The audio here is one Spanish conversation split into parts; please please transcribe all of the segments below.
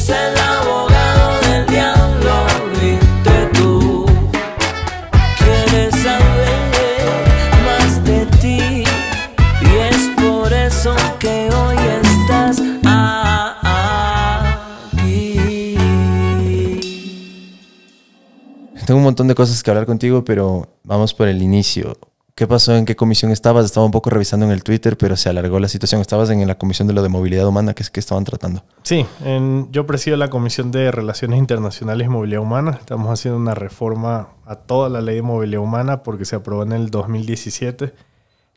es el abogado del diablo, viste tú. Quieres saber más de ti y es por eso que hoy estás aquí. Tengo un montón de cosas que hablar contigo, pero vamos por el inicio. ¿Qué pasó? ¿En qué comisión estabas? Estaba un poco revisando en el Twitter, pero se alargó la situación. Estabas en la comisión de lo de movilidad humana, que es que estaban tratando. Sí, yo presido la Comisión de Relaciones Internacionales y Movilidad Humana. Estamos haciendo una reforma a toda la ley de movilidad humana porque se aprobó en el 2017.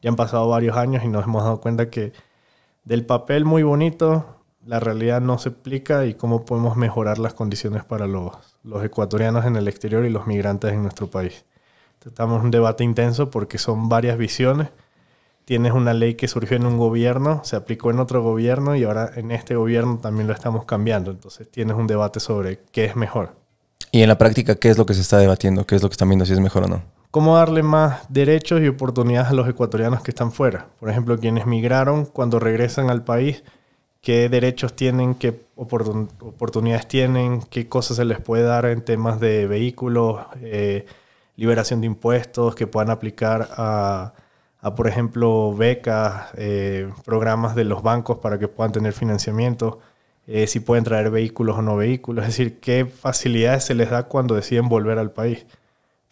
Ya han pasado varios años y nos hemos dado cuenta que del papel muy bonito, la realidad no se explica y cómo podemos mejorar las condiciones para los ecuatorianos en el exterior y los migrantes en nuestro país. Estamos en un debate intenso porque son varias visiones. Tienes una ley que surgió en un gobierno, se aplicó en otro gobierno y ahora en este gobierno también lo estamos cambiando. Entonces tienes un debate sobre qué es mejor. Y en la práctica, ¿qué es lo que se está debatiendo? ¿Qué es lo que están viendo si es mejor o no? ¿Cómo darle más derechos y oportunidades a los ecuatorianos que están fuera? Por ejemplo, quienes migraron, cuando regresan al país, ¿qué derechos tienen? ¿Qué oportunidades tienen? ¿Qué cosas se les puede dar en temas de vehículos? Liberación de impuestos, que puedan aplicar a por ejemplo, becas, programas de los bancos para que puedan tener financiamiento, si pueden traer vehículos o no vehículos, es decir, qué facilidades se les da cuando deciden volver al país.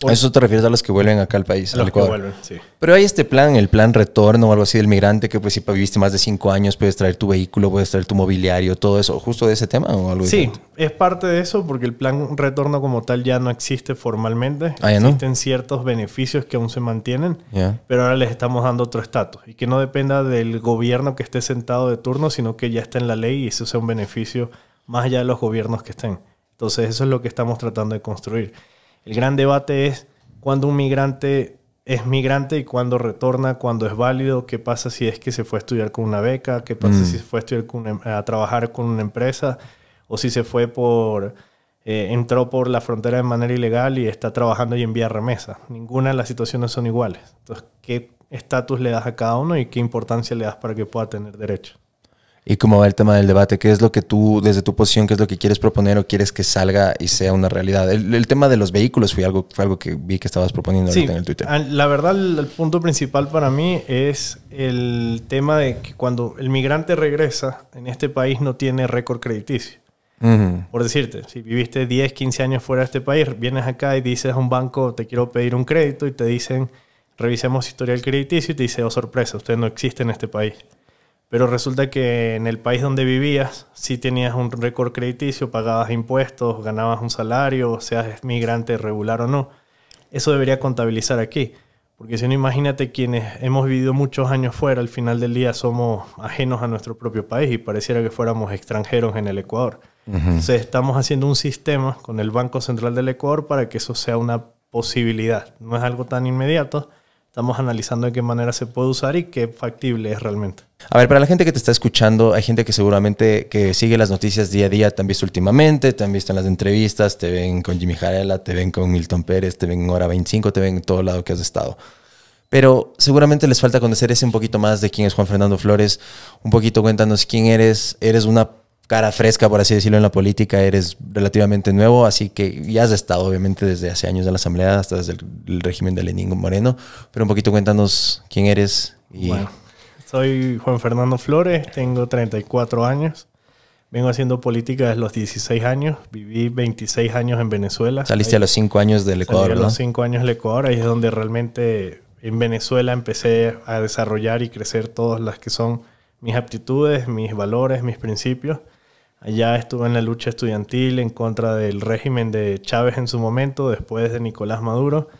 ¿A eso te refieres a los que vuelven acá al país? A los que vuelven, sí. Pero hay este plan, el plan retorno o algo así del migrante, que pues si viviste más de 5 años puedes traer tu vehículo, puedes traer tu mobiliario, todo eso, ¿justo de ese tema o algo Sí, diferente? es parte de eso porque el plan retorno como tal ya no existe formalmente. Ah, ¿ya no? Existen ciertos beneficios que aún se mantienen, Yeah. pero ahora les estamos dando otro estatus y que no dependa del gobierno que esté sentado de turno, sino que ya está en la ley y eso sea un beneficio más allá de los gobiernos que estén. Entonces eso es lo que estamos tratando de construir. El gran debate es cuándo un migrante es migrante y cuándo retorna, cuándo es válido, qué pasa si es que se fue a estudiar con una beca, qué pasa si se fue a estudiar a trabajar con una empresa o si se fue entró por la frontera de manera ilegal y está trabajando y envía remesas. Ninguna de las situaciones son iguales. Entonces, ¿qué estatus le das a cada uno y qué importancia le das para que pueda tener derecho? ¿Y cómo va el tema del debate? ¿Qué es lo que tú, desde tu posición, qué es lo que quieres proponer o quieres que salga y sea una realidad? El tema de los vehículos fue algo que vi que estabas proponiendo ahorita en el Twitter. La verdad, el punto principal para mí es el tema de que cuando el migrante regresa en este país no tiene récord crediticio. Por decirte, si viviste 10, 15 años fuera de este país, vienes acá y dices a un banco, te quiero pedir un crédito y te dicen, revisemos historial crediticio y te dice, oh sorpresa, usted no existe en este país. Pero resulta que en el país donde vivías, sí tenías un récord crediticio, pagabas impuestos, ganabas un salario, seas migrante regular o no. Eso debería contabilizar aquí. Porque si no, imagínate quienes hemos vivido muchos años fuera, al final del día somos ajenos a nuestro propio país y pareciera que fuéramos extranjeros en el Ecuador. Entonces estamos haciendo un sistema con el Banco Central del Ecuador para que eso sea una posibilidad. No es algo tan inmediato. Estamos analizando de qué manera se puede usar y qué factible es realmente. A ver, para la gente que te está escuchando, hay gente que seguramente que sigue las noticias día a día, te han visto últimamente, te han visto en las entrevistas, te ven con Jimmy Jarela, te ven con Milton Pérez, te ven en Hora 25, te ven en todo lado que has estado. Pero seguramente les falta conocer ese un poquito más de quién es Juan Fernando Flores. Un poquito cuéntanos quién eres. Eres una cara fresca, por así decirlo, en la política. Eres relativamente nuevo, así que ya has estado obviamente desde hace años en la Asamblea, hasta desde el régimen de Lenín Moreno. Pero un poquito cuéntanos quién eres. Bueno, soy Juan Fernando Flores, tengo 34 años. Vengo haciendo política desde los 16 años. Viví 26 años en Venezuela. Saliste a los 5 años del Ecuador, Salí ¿no? a los 5 años del Ecuador. Ahí es donde realmente en Venezuela empecé a desarrollar y crecer todas las que son mis aptitudes, mis valores, mis principios. Allá estuve en la lucha estudiantil en contra del régimen de Chávez en su momento, después de Nicolás Maduro.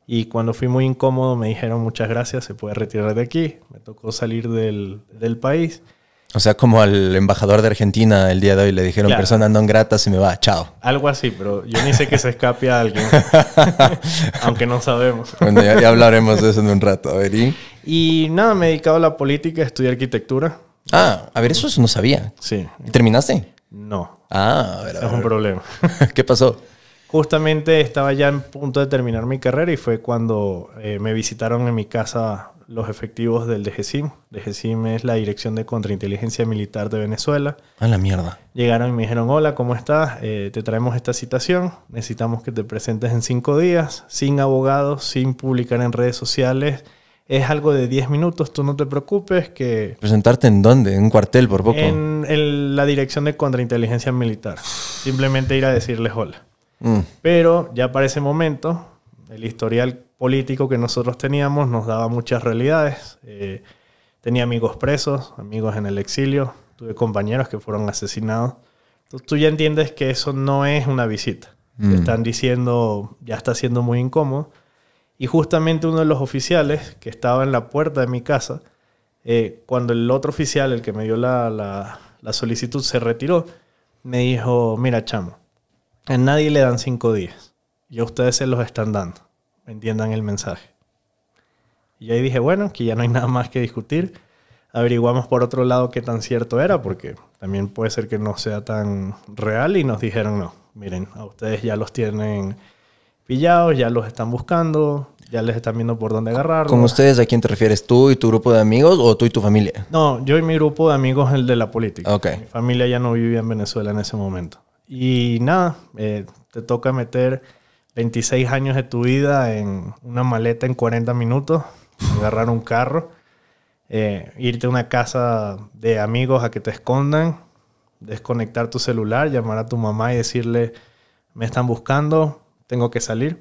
Y cuando fui muy incómodo me dijeron muchas gracias, se puede retirar de aquí. Me tocó salir del país. O sea, como al embajador de Argentina el día de hoy le dijeron, claro, persona non grata, se me va, chao. Algo así, pero yo ni sé que se escape a alguien, aunque no sabemos. Bueno, ya hablaremos de eso en un rato. A ver, Y nada, me he dedicado a la política, estudié arquitectura. Ah, a ver, eso no sabía. Sí. ¿Y terminaste? No. Ah, a ver, Es un problema. ¿Qué pasó? Justamente estaba ya en punto de terminar mi carrera y fue cuando me visitaron en mi casa los efectivos del DGCIM. DGCIM es la Dirección de Contrainteligencia Militar de Venezuela. A la mierda. Llegaron y me dijeron, hola, ¿cómo estás? Te traemos esta citación. Necesitamos que te presentes en 5 días, sin abogados, sin publicar en redes sociales. Es algo de 10 minutos, tú no te preocupes que... ¿Presentarte en dónde? ¿En un cuartel por poco? En la Dirección de Contrainteligencia Militar. Simplemente ir a decirles hola. Pero ya para ese momento, el historial político que nosotros teníamos nos daba muchas realidades. Tenía amigos presos, amigos en el exilio, tuve compañeros que fueron asesinados. Entonces tú ya entiendes que eso no es una visita. Te están diciendo, ya está siendo muy incómodo. Y justamente uno de los oficiales que estaba en la puerta de mi casa, cuando el otro oficial, el que me dio la solicitud, se retiró, me dijo, mira, chamo, a nadie le dan 5 días. Y a ustedes se los están dando. Entiendan el mensaje. Y ahí dije, bueno, que ya no hay nada más que discutir. Averiguamos por otro lado qué tan cierto era, porque también puede ser que no sea tan real. Y nos dijeron, no, miren, a ustedes ya los tienen pillados, ya los están buscando, ya les están viendo por dónde agarrarlos. ¿Con ustedes a quién te refieres? ¿Tú y tu grupo de amigos o tú y tu familia? No, yo y mi grupo de amigos, el de la política. Okay. Mi familia ya no vivía en Venezuela en ese momento. Y nada, te toca meter 26 años de tu vida en una maleta en 40 minutos, agarrar un carro, irte a una casa de amigos a que te escondan, desconectar tu celular, llamar a tu mamá y decirle, me están buscando, tengo que salir.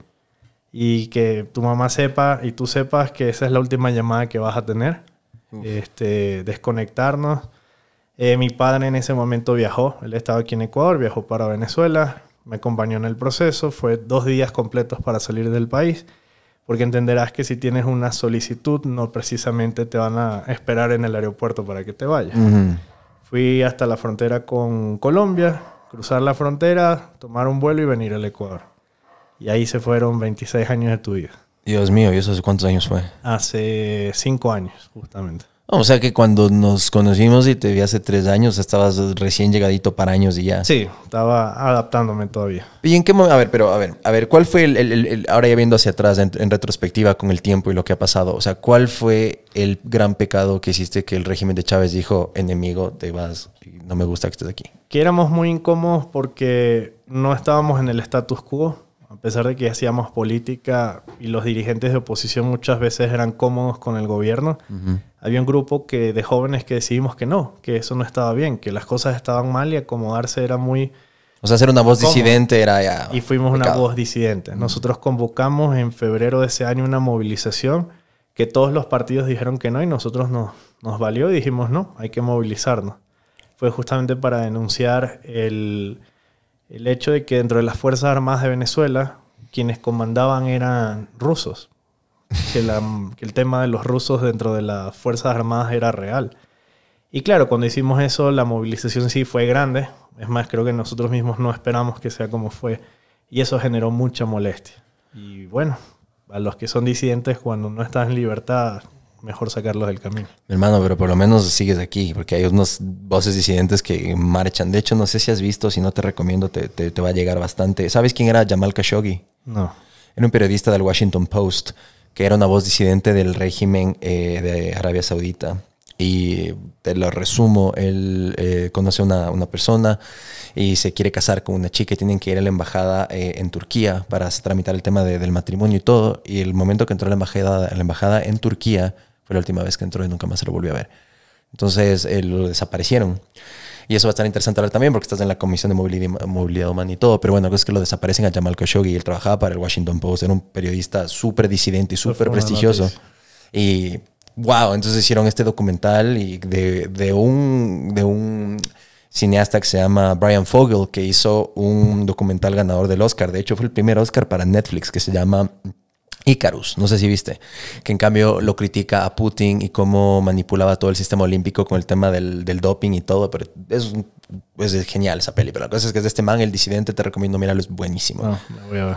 Y que tu mamá sepa y tú sepas que esa es la última llamada que vas a tener. Desconectarnos. Mi padre en ese momento viajó. Él estaba aquí en Ecuador, viajó para Venezuela. Me acompañó en el proceso. Fue 2 días completos para salir del país. Porque entenderás que si tienes una solicitud, no precisamente te van a esperar en el aeropuerto para que te vayas. Fui hasta la frontera con Colombia, cruzar la frontera, tomar un vuelo y venir al Ecuador. Y ahí se fueron 26 años de tu vida. Dios mío, ¿y eso hace cuántos años fue? Hace 5 años, justamente. O sea que cuando nos conocimos y te vi hace 3 años, estabas recién llegadito para años y ya. Sí, estaba adaptándome todavía. ¿Y en qué momento? A ver, ¿cuál fue ahora ya viendo hacia atrás, en retrospectiva con el tiempo y lo que ha pasado? O sea, ¿cuál fue el gran pecado que hiciste que el régimen de Chávez dijo, enemigo, te vas, no me gusta que estés aquí? Que éramos muy incómodos porque no estábamos en el status quo. A pesar de que hacíamos política y los dirigentes de oposición muchas veces eran cómodos con el gobierno, había un grupo de jóvenes que decidimos que no, que eso no estaba bien, que las cosas estaban mal y acomodarse era muy... O sea, ser una voz disidente era ya... Y fuimos una voz disidente. Nosotros convocamos en febrero de ese año una movilización que todos los partidos dijeron que no y nosotros nos valió y dijimos no, hay que movilizarnos. Fue justamente para denunciar el hecho de que dentro de las Fuerzas Armadas de Venezuela, quienes comandaban eran rusos. Que el tema de los rusos dentro de las Fuerzas Armadas era real. Y claro, cuando hicimos eso, la movilización sí fue grande. Es más, creo que nosotros mismos no esperamos que sea como fue. Y eso generó mucha molestia. Y bueno, a los que son disidentes, cuando no estás en libertad, mejor sacarlos del camino. Hermano, pero por lo menos sigues aquí, porque hay unos voces disidentes que marchan. De hecho, no sé si has visto, si no te recomiendo, te va a llegar bastante. ¿Sabes quién era Jamal Khashoggi? No. Era un periodista del Washington Post, que era una voz disidente del régimen de Arabia Saudita. Y te lo resumo, él conoce a una persona y se quiere casar con una chica y tienen que ir a la embajada en Turquía para tramitar el tema del matrimonio y todo. Y el momento que entró a la embajada en Turquía fue la última vez que entró y nunca más se lo volvió a ver. Entonces lo desaparecieron. Y eso va a estar interesante hablar también porque estás en la Comisión de Movilidad Humana y todo. Pero bueno, es que lo desaparecen a Jamal Khashoggi. Él trabajaba para el Washington Post. Era un periodista súper disidente y súper prestigioso. Y wow, entonces hicieron este documental y de un cineasta que se llama Brian Fogel, que hizo un documental ganador del Oscar. De hecho, fue el primer Oscar para Netflix, que se llama Icarus. No sé si viste. Que en cambio lo critica a Putin y cómo manipulaba todo el sistema olímpico con el tema del doping y todo. Pero es genial esa peli. Pero la cosa es que es de este man, el disidente. Te recomiendo mirarlo, es buenísimo. No, la voy a ver.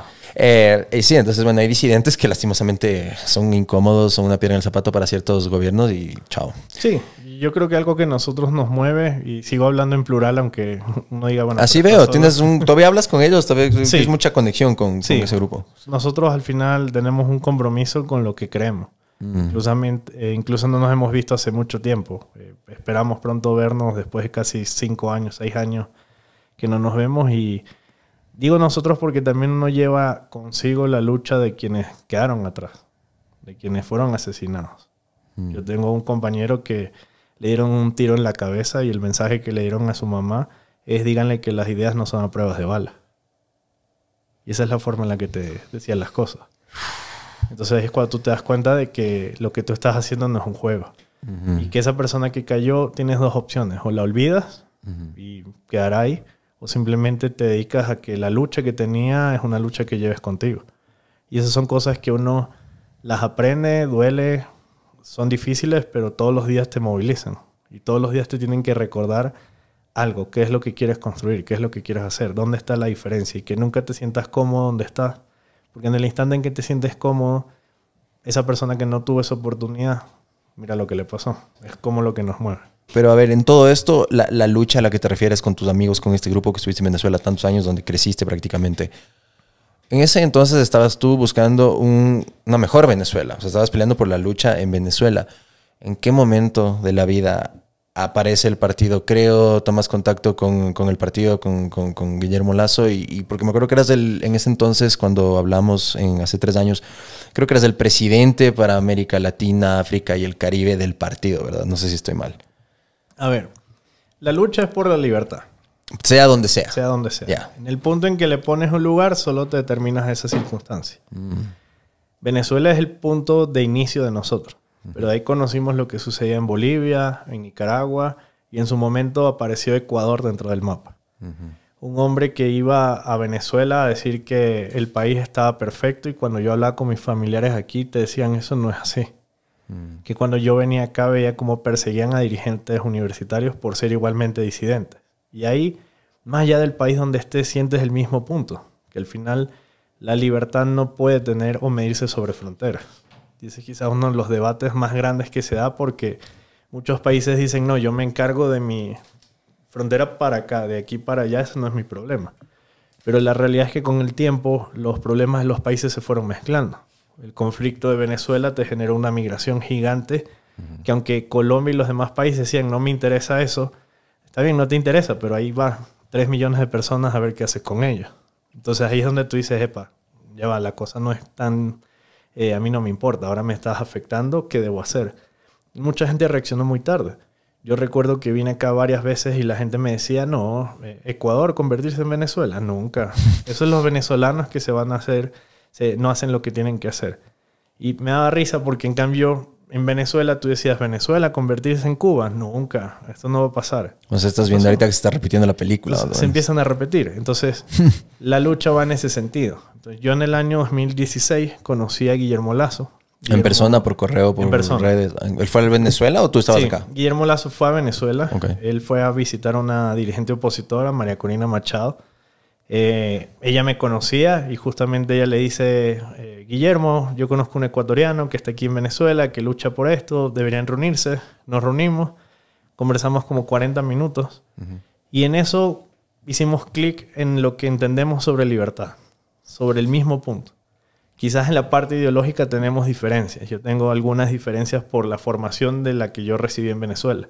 Sí, entonces bueno, hay disidentes que lastimosamente son incómodos, son una piedra en el zapato para ciertos gobiernos y chao. Sí, yo creo que algo que a nosotros nos mueve, y sigo hablando en plural aunque uno diga... bueno. Así veo, todavía hablas con ellos, todavía sí. Tienes mucha conexión con ese grupo. Nosotros al final tenemos un compromiso con lo que creemos. Incluso no nos hemos visto hace mucho tiempo. Esperamos pronto vernos después de casi 5 años, 6 años que no nos vemos. Y digo nosotros porque también uno lleva consigo la lucha de quienes quedaron atrás, de quienes fueron asesinados. Yo tengo un compañero que le dieron un tiro en la cabeza y el mensaje que le dieron a su mamá es: díganle que las ideas no son a pruebas de bala. Y esa es la forma en la que te decían las cosas. Entonces es cuando tú te das cuenta de que lo que tú estás haciendo no es un juego. Y que esa persona que cayó, tienes 2 opciones: o la olvidas y quedará ahí, o simplemente te dedicas a que la lucha que tenía es una lucha que lleves contigo. Y esas son cosas que uno las aprende, duele, son difíciles, pero todos los días te movilizan. Y todos los días te tienen que recordar algo, qué es lo que quieres construir, qué es lo que quieres hacer, dónde está la diferencia, y que nunca te sientas cómodo donde estás. Porque en el instante en que te sientes cómodo, esa persona que no tuvo esa oportunidad, mira lo que le pasó. Es como lo que nos mueve. Pero a ver, en todo esto, la lucha a la que te refieres con tus amigos, con este grupo que estuviste en Venezuela tantos años, donde creciste prácticamente, en ese entonces estabas tú buscando una mejor Venezuela. O sea, estabas peleando por la lucha en Venezuela. ¿En qué momento de la vida aparece el partido? Creo, tomas contacto con el partido, con Guillermo Lasso, y porque me acuerdo que eras en ese entonces, cuando hablamos hace 3 años, creo que eras el presidente para América Latina, África y el Caribe del partido, ¿verdad? No sé si estoy mal. A ver, la lucha es por la libertad. Sea donde sea. Sea donde sea. Yeah. En el punto en que le pones un lugar, solo te determinas esa circunstancia. Venezuela es el punto de inicio de nosotros. Pero de ahí conocimos lo que sucedía en Bolivia, en Nicaragua, y en su momento apareció Ecuador dentro del mapa. Un hombre que iba a Venezuela a decir que el país estaba perfecto, y cuando yo hablaba con mis familiares aquí te decían: eso no es así. Que cuando yo venía acá veía cómo perseguían a dirigentes universitarios por ser igualmente disidentes. Y ahí, más allá del país donde estés, sientes el mismo punto, que al final la libertad no puede tener o medirse sobre fronteras. Y ese es quizás uno de los debates más grandes que se da, porque muchos países dicen: no, yo me encargo de mi frontera para acá, de aquí para allá, eso no es mi problema. Pero la realidad es que con el tiempo los problemas de los países se fueron mezclando. El conflicto de Venezuela te generó una migración gigante, que aunque Colombia y los demás países decían: no me interesa eso, está bien, no te interesa, pero ahí va 3 millones de personas a ver qué haces con ellos. Entonces ahí es donde tú dices: epa, ya va, la cosa no es tan... a mí no me importa, ahora me estás afectando, ¿qué debo hacer? Y mucha gente reaccionó muy tarde. Yo recuerdo que vine acá varias veces y la gente me decía: no, Ecuador, convertirse en Venezuela, nunca. Eso es los venezolanos que se van a hacer, no hacen lo que tienen que hacer. Y me daba risa porque en cambio en Venezuela tú decías: Venezuela, convertirse en Cuba, nunca, esto no va a pasar. O sea, estás viendo ahorita que se está repitiendo la película. Se empiezan a repetir. Entonces, la lucha va en ese sentido. Entonces, yo en el año 2016 conocí a Guillermo Lasso. ¿En persona, por correo, por redes? ¿Él fue a Venezuela o tú estabas acá? Guillermo Lasso fue a Venezuela. Okay. Él fue a visitar a una dirigente opositora, María Corina Machado. Ella me conocía y justamente ella le dice: Guillermo, yo conozco un ecuatoriano que está aquí en Venezuela, que lucha por esto, deberían reunirse. Nos reunimos, conversamos como 40 minutos y en eso hicimos clic en lo que entendemos sobre libertad, sobre el mismo punto. Quizás en la parte ideológica tenemos diferencias. Yo tengo algunas diferencias por la formación de la que yo recibí en Venezuela.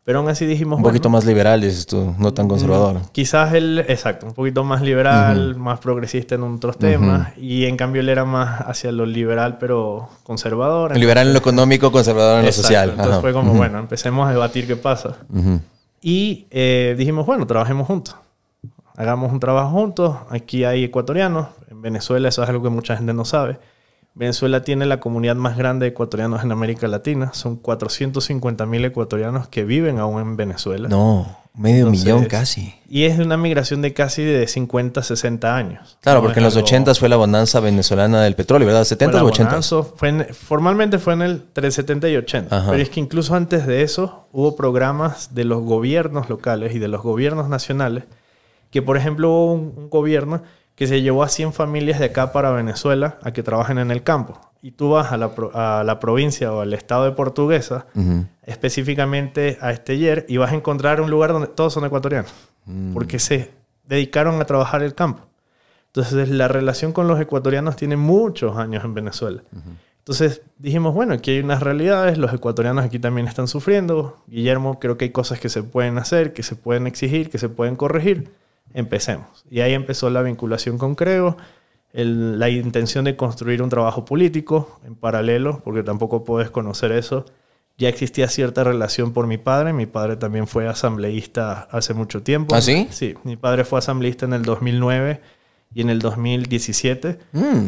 Pero aún así dijimos... Un poquito más liberal, dices tú, no tan conservador. Quizás él, exacto, un poquito más liberal, más progresista en otros temas. Y en cambio él era más hacia lo liberal, pero conservador. Entonces, liberal en lo económico, conservador en lo social. Entonces fue como, bueno, empecemos a debatir qué pasa. Y dijimos, bueno, trabajemos juntos. Hagamos un trabajo juntos. Aquí hay ecuatorianos. En Venezuela eso es algo que mucha gente no sabe. Venezuela tiene la comunidad más grande de ecuatorianos en América Latina. Son 450,000 ecuatorianos que viven aún en Venezuela. No, medio millón casi. Y es de una migración de casi de 50, 60 años. Claro, porque en los 80s fue la bonanza venezolana del petróleo, ¿verdad? ¿70s o 80s? Formalmente fue en el 70 y 80. Ajá. Pero es que incluso antes de eso hubo programas de los gobiernos locales y de los gobiernos nacionales que, por ejemplo, hubo un gobierno que se llevó a 100 familias de acá para Venezuela a que trabajen en el campo. Y tú vas a la provincia o al estado de Portuguesa, específicamente a Esteller, y vas a encontrar un lugar donde todos son ecuatorianos, porque se dedicaron a trabajar el campo. Entonces, la relación con los ecuatorianos tiene muchos años en Venezuela. Entonces dijimos, bueno, aquí hay unas realidades, los ecuatorianos aquí también están sufriendo. Guillermo, creo que hay cosas que se pueden hacer, que se pueden exigir, que se pueden corregir. Empecemos. Y ahí empezó la vinculación con Creo, la intención de construir un trabajo político en paralelo, porque tampoco puedes conocer eso. Ya existía cierta relación por mi padre. Mi padre también fue asambleísta hace mucho tiempo. ¿Ah, sí? Sí, mi padre fue asambleísta en el 2009 y en el 2017.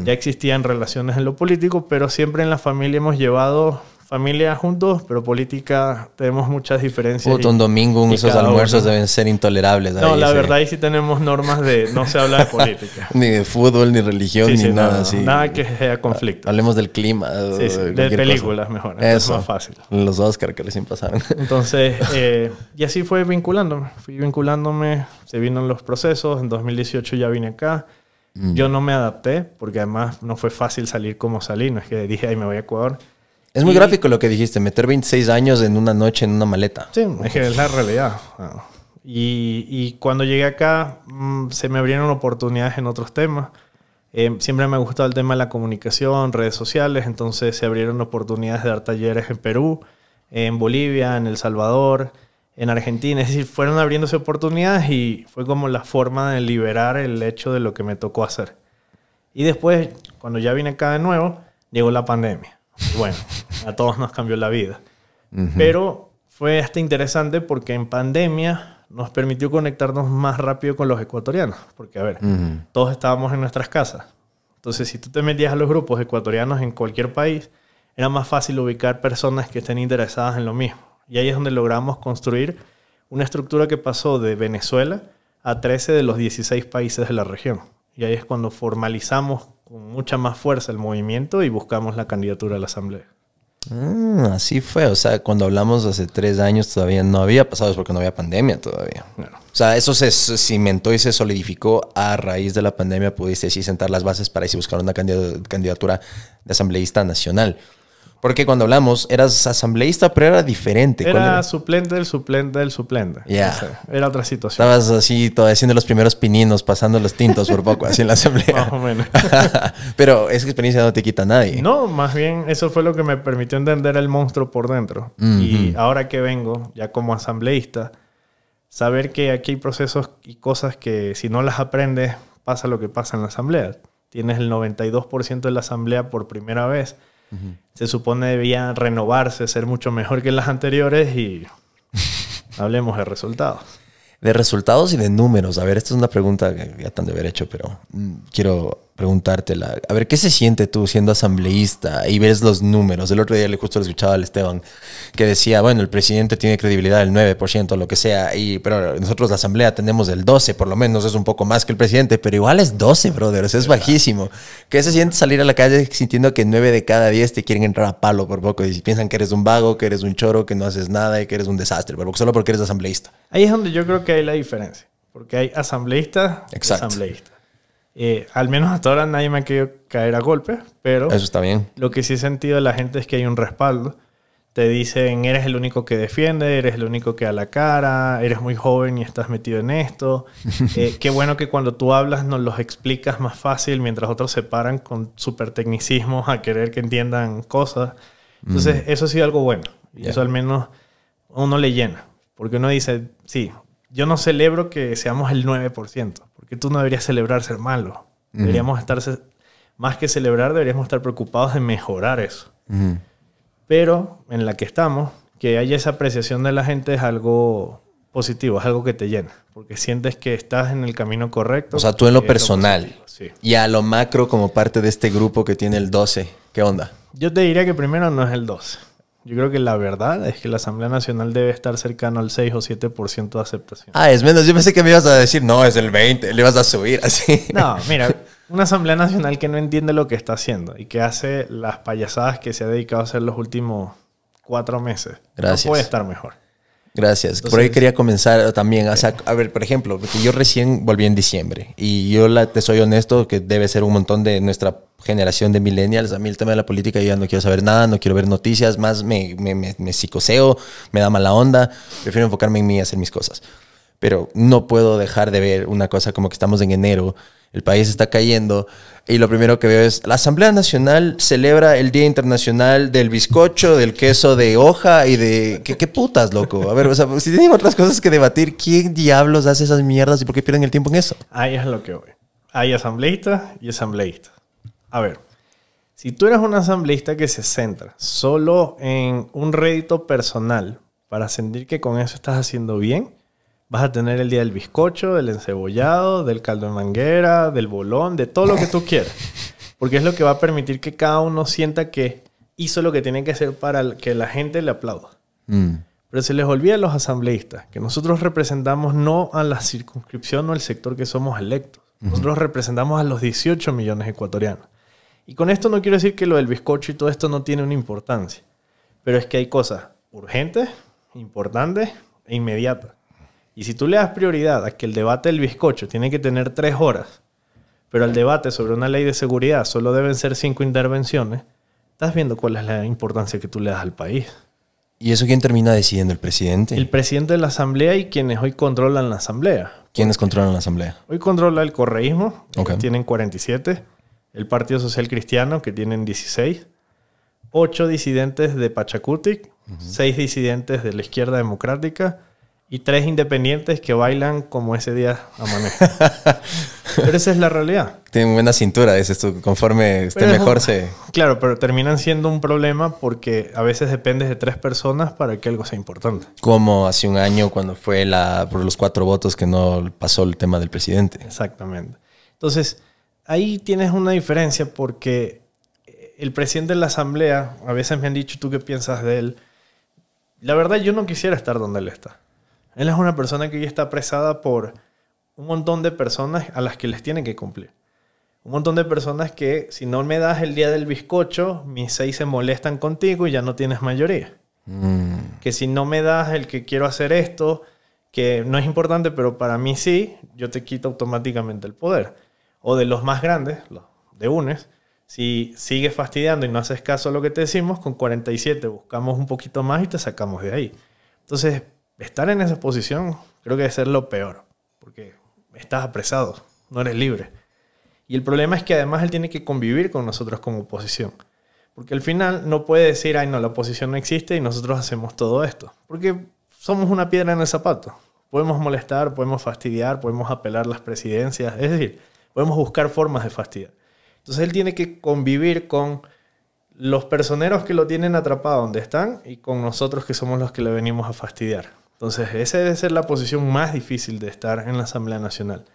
Ya existían relaciones en lo político, pero siempre en la familia hemos llevado familia juntos, pero política tenemos muchas diferencias. Puta, un domingo esos almuerzos deben ser intolerables. No, la verdad ahí sí tenemos normas de no se habla de política. Ni de fútbol, ni religión, ni nada así. Nada que sea conflicto. Hablemos del clima. De películas mejor. Eso es más fácil. Los Oscar que recién pasaron. Entonces, y así fue vinculándome. Fui vinculándome, se vino los procesos. En 2018 ya vine acá. Yo no me adapté, porque además no fue fácil salir como salí. No es que dije, ay, me voy a Ecuador. Es muy gráfico lo que dijiste, meter 26 años en una noche en una maleta. Sí, es que es la realidad. Y cuando llegué acá, se me abrieron oportunidades en otros temas. Siempre me ha gustado el tema de la comunicación, redes sociales, entonces se abrieron oportunidades de dar talleres en Perú, en Bolivia, en El Salvador, en Argentina. Es decir, fueron abriéndose oportunidades y fue como la forma de liberar el hecho de lo que me tocó hacer. Y después, cuando ya vine acá de nuevo, llegó la pandemia. Bueno, a todos nos cambió la vida. Pero fue hasta interesante porque en pandemia nos permitió conectarnos más rápido con los ecuatorianos. Porque, a ver, todos estábamos en nuestras casas. Entonces, si tú te metías a los grupos ecuatorianos en cualquier país, era más fácil ubicar personas que estén interesadas en lo mismo. Y ahí es donde logramos construir una estructura que pasó de Venezuela a 13 de los 16 países de la región. Y ahí es cuando formalizamos con mucha más fuerza el movimiento y buscamos la candidatura a la asamblea. Así fue. O sea, cuando hablamos hace 3 años todavía no había pasado, es porque no había pandemia todavía. Claro. O sea, eso se cimentó y se solidificó a raíz de la pandemia. Pudiste sí sentar las bases para así buscar una candidatura de asambleísta nacional. Porque cuando hablamos, eras asambleísta, pero era diferente. Era suplente del suplente del suplente. Ya. O sea, era otra situación. Estabas así, todavía haciendo los primeros pininos, pasando los tintos por poco, así en la asamblea. Más o menos. Pero esa experiencia no te quita a nadie. No, más bien eso fue lo que me permitió entender el monstruo por dentro. Y ahora que vengo, ya como asambleísta, saber que aquí hay procesos y cosas que si no las aprendes, pasa lo que pasa en la asamblea. Tienes el 92% de la asamblea por primera vez. Se supone debía renovarse, ser mucho mejor que las anteriores y hablemos de resultados. De resultados y de números. A ver, esta es una pregunta que ya te han de haber hecho, pero quiero preguntártela. A ver, ¿qué se siente tú siendo asambleísta y ves los números? El otro día justo lo escuchaba al Esteban, que decía, bueno, el presidente tiene credibilidad del 9%, lo que sea, pero nosotros la asamblea tenemos el 12%, por lo menos es un poco más que el presidente, pero igual es 12%, brother, o sea, es bajísimo. ¿Qué se siente salir a la calle sintiendo que 9 de cada 10 te quieren entrar a palo por poco y piensan que eres un vago, que eres un choro, que no haces nada y que eres un desastre, solo porque eres asambleísta? Ahí es donde yo creo que hay la diferencia, porque hay asambleístas y asambleístas. Al menos hasta ahora nadie me ha querido caer a golpes, pero eso está bien. Lo que sí he sentido de la gente es que hay un respaldo. Te dicen, eres el único que defiende, eres el único que da la cara, eres muy joven y estás metido en esto. Qué bueno que cuando tú hablas nos los explicas más fácil, mientras otros se paran con súper tecnicismos a querer que entiendan cosas. Entonces, eso ha sido algo bueno. Y eso al menos a uno le llena. Porque uno dice, sí, yo no celebro que seamos el 9%, porque tú no deberías celebrar ser malo. Deberíamos estar, más que celebrar, deberíamos estar preocupados de mejorar eso. Pero en la que estamos, que haya esa apreciación de la gente es algo positivo, es algo que te llena, porque sientes que estás en el camino correcto. O sea, tú en lo personal sí. Y a lo macro como parte de este grupo que tiene el 12%, ¿qué onda? Yo te diría que primero no es el 12%. Yo creo que la verdad es que la Asamblea Nacional debe estar cercano al 6 o 7% de aceptación. Ah, es menos. Yo pensé que me ibas a decir, no, es el 20%, le ibas a subir así. No, mira, una Asamblea Nacional que no entiende lo que está haciendo y que hace las payasadas que se ha dedicado a hacer los últimos 4 meses. Gracias. No puede estar mejor. Gracias. Entonces, por ahí quería comenzar también. O sea, a ver, por ejemplo, porque yo recién volví en diciembre y yo te soy honesto que debe ser un montón de nuestra generación de millennials. A mí el tema de la política yo ya no quiero saber nada, no quiero ver noticias, más me psicoseo, me da mala onda. Prefiero enfocarme en mí y hacer mis cosas. pero no puedo dejar de ver una cosa como que estamos en enero, el país está cayendo y lo primero que veo es la Asamblea Nacional celebra el Día Internacional del Bizcocho, del queso de hoja y de... ¿Qué putas, loco? A ver, o sea, si tienen otras cosas que debatir, ¿quién diablos hace esas mierdas y por qué pierden el tiempo en eso? Ahí es lo que voy. Hay asambleístas y asambleístas. A ver, si tú eres un asambleísta que se centra solo en un rédito personal para sentir que con eso estás haciendo bien, vas a tener el día del bizcocho, del encebollado, del caldo de manguera, del bolón, de todo lo que tú quieras. Porque es lo que va a permitir que cada uno sienta que hizo lo que tiene que hacer para que la gente le aplauda. Pero se les olvida a los asambleístas que nosotros representamos no a la circunscripción o al sector que somos electos. Nosotros representamos a los 18 millones ecuatorianos. Y con esto no quiero decir que lo del bizcocho y todo esto no tiene una importancia. Pero es que hay cosas urgentes, importantes e inmediatas. Y si tú le das prioridad a que el debate del bizcocho tiene que tener 3 horas, pero el debate sobre una ley de seguridad solo deben ser 5 intervenciones, estás viendo cuál es la importancia que tú le das al país. ¿Y eso quién termina decidiendo? ¿El presidente? El presidente de la asamblea y quienes hoy controlan la asamblea. ¿Quiénes controlan la asamblea? Hoy controla el correísmo, Okay. que tienen 47, el Partido Social Cristiano, que tienen 16, 8 disidentes de Pachacutic, 6 disidentes de la Izquierda Democrática, y 3 independientes que bailan como ese día amanece. Pero esa es la realidad. Tienen buena cintura, dices tú. Conforme esté Pero mejor se... Claro, pero terminan siendo un problema porque a veces dependes de 3 personas para que algo sea importante. Como hace un año cuando fue por los 4 votos que no pasó el tema del presidente. Exactamente. Entonces, ahí tienes una diferencia porque el presidente de la asamblea, a veces me han dicho, ¿tú qué piensas de él? La verdad, yo no quisiera estar donde él está. Él es una persona que ya está apresada por un montón de personas a las que les tiene que cumplir. Un montón de personas que si no me das el día del bizcocho, mis 6 se molestan contigo y ya no tienes mayoría. Que si no me das el que quiero hacer esto, que no es importante, pero para mí sí, yo te quito automáticamente el poder. O de los más grandes, los de UNES, si sigues fastidiando y no haces caso a lo que te decimos, con 47 buscamos un poquito más y te sacamos de ahí. Entonces, estar en esa posición creo que debe ser lo peor, porque estás apresado, no eres libre. Y el problema es que además él tiene que convivir con nosotros como oposición. Porque al final no puede decir, ay no, la oposición no existe y nosotros hacemos todo esto. Porque somos una piedra en el zapato. Podemos molestar, podemos fastidiar, podemos apelar las presidencias. Es decir, podemos buscar formas de fastidiar. Entonces él tiene que convivir con los personeros que lo tienen atrapado donde están y con nosotros que somos los que le venimos a fastidiar. Entonces, esa debe ser la posición más difícil de estar en la Asamblea Nacional.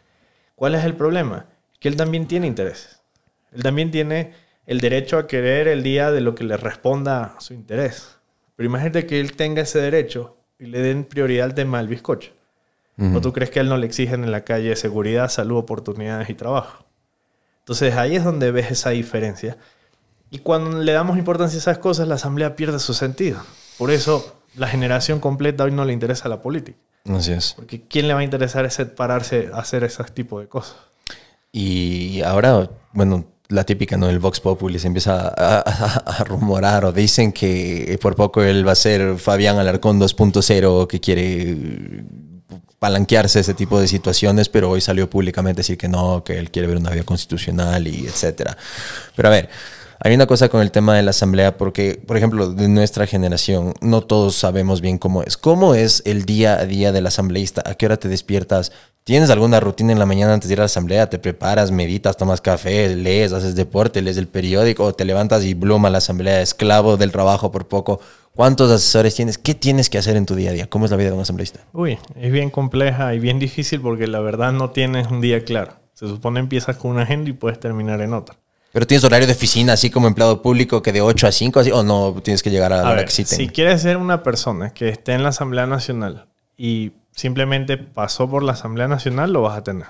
¿Cuál es el problema? Que él también tiene intereses. Él también tiene el derecho a querer el día de lo que le responda a su interés. Pero imagínate que él tenga ese derecho y le den prioridad al tema del bizcocho. ¿O tú crees que a él no le exigen en la calle seguridad, salud, oportunidades y trabajo? Entonces, ahí es donde ves esa diferencia. Y cuando le damos importancia a esas cosas, la Asamblea pierde su sentido. Por eso la generación completa hoy no le interesa la política. Así es. Porque ¿quién le va a interesar pararse a hacer ese tipo de cosas? Y ahora, bueno, la típica, ¿no? El Vox Populi se empieza a rumorar o dicen que por poco él va a ser Fabián Alarcón 2.0 que quiere palanquearse ese tipo de situaciones, pero hoy salió públicamente a decir que no, que él quiere ver una vía constitucional y etcétera. Pero a ver, hay una cosa con el tema de la asamblea, porque, por ejemplo, de nuestra generación, no todos sabemos bien cómo es. ¿Cómo es el día a día del asambleísta? ¿A qué hora te despiertas? ¿Tienes alguna rutina en la mañana antes de ir a la asamblea? ¿Te preparas, meditas, tomas café, lees, haces deporte, lees el periódico o te levantas y bluma la asamblea, esclavo del trabajo por poco? ¿Cuántos asesores tienes? ¿Qué tienes que hacer en tu día a día? ¿Cómo es la vida de un asambleísta? Uy, es bien compleja y bien difícil porque la verdad no tienes un día claro. Se supone empiezas con una agenda y puedes terminar en otra. ¿Pero tienes horario de oficina así como empleado público que de 8 a 5 así, o no tienes que llegar a la hora que sí tenga? Si quieres ser una persona que esté en la Asamblea Nacional y simplemente pasó por la Asamblea Nacional, lo vas a tener.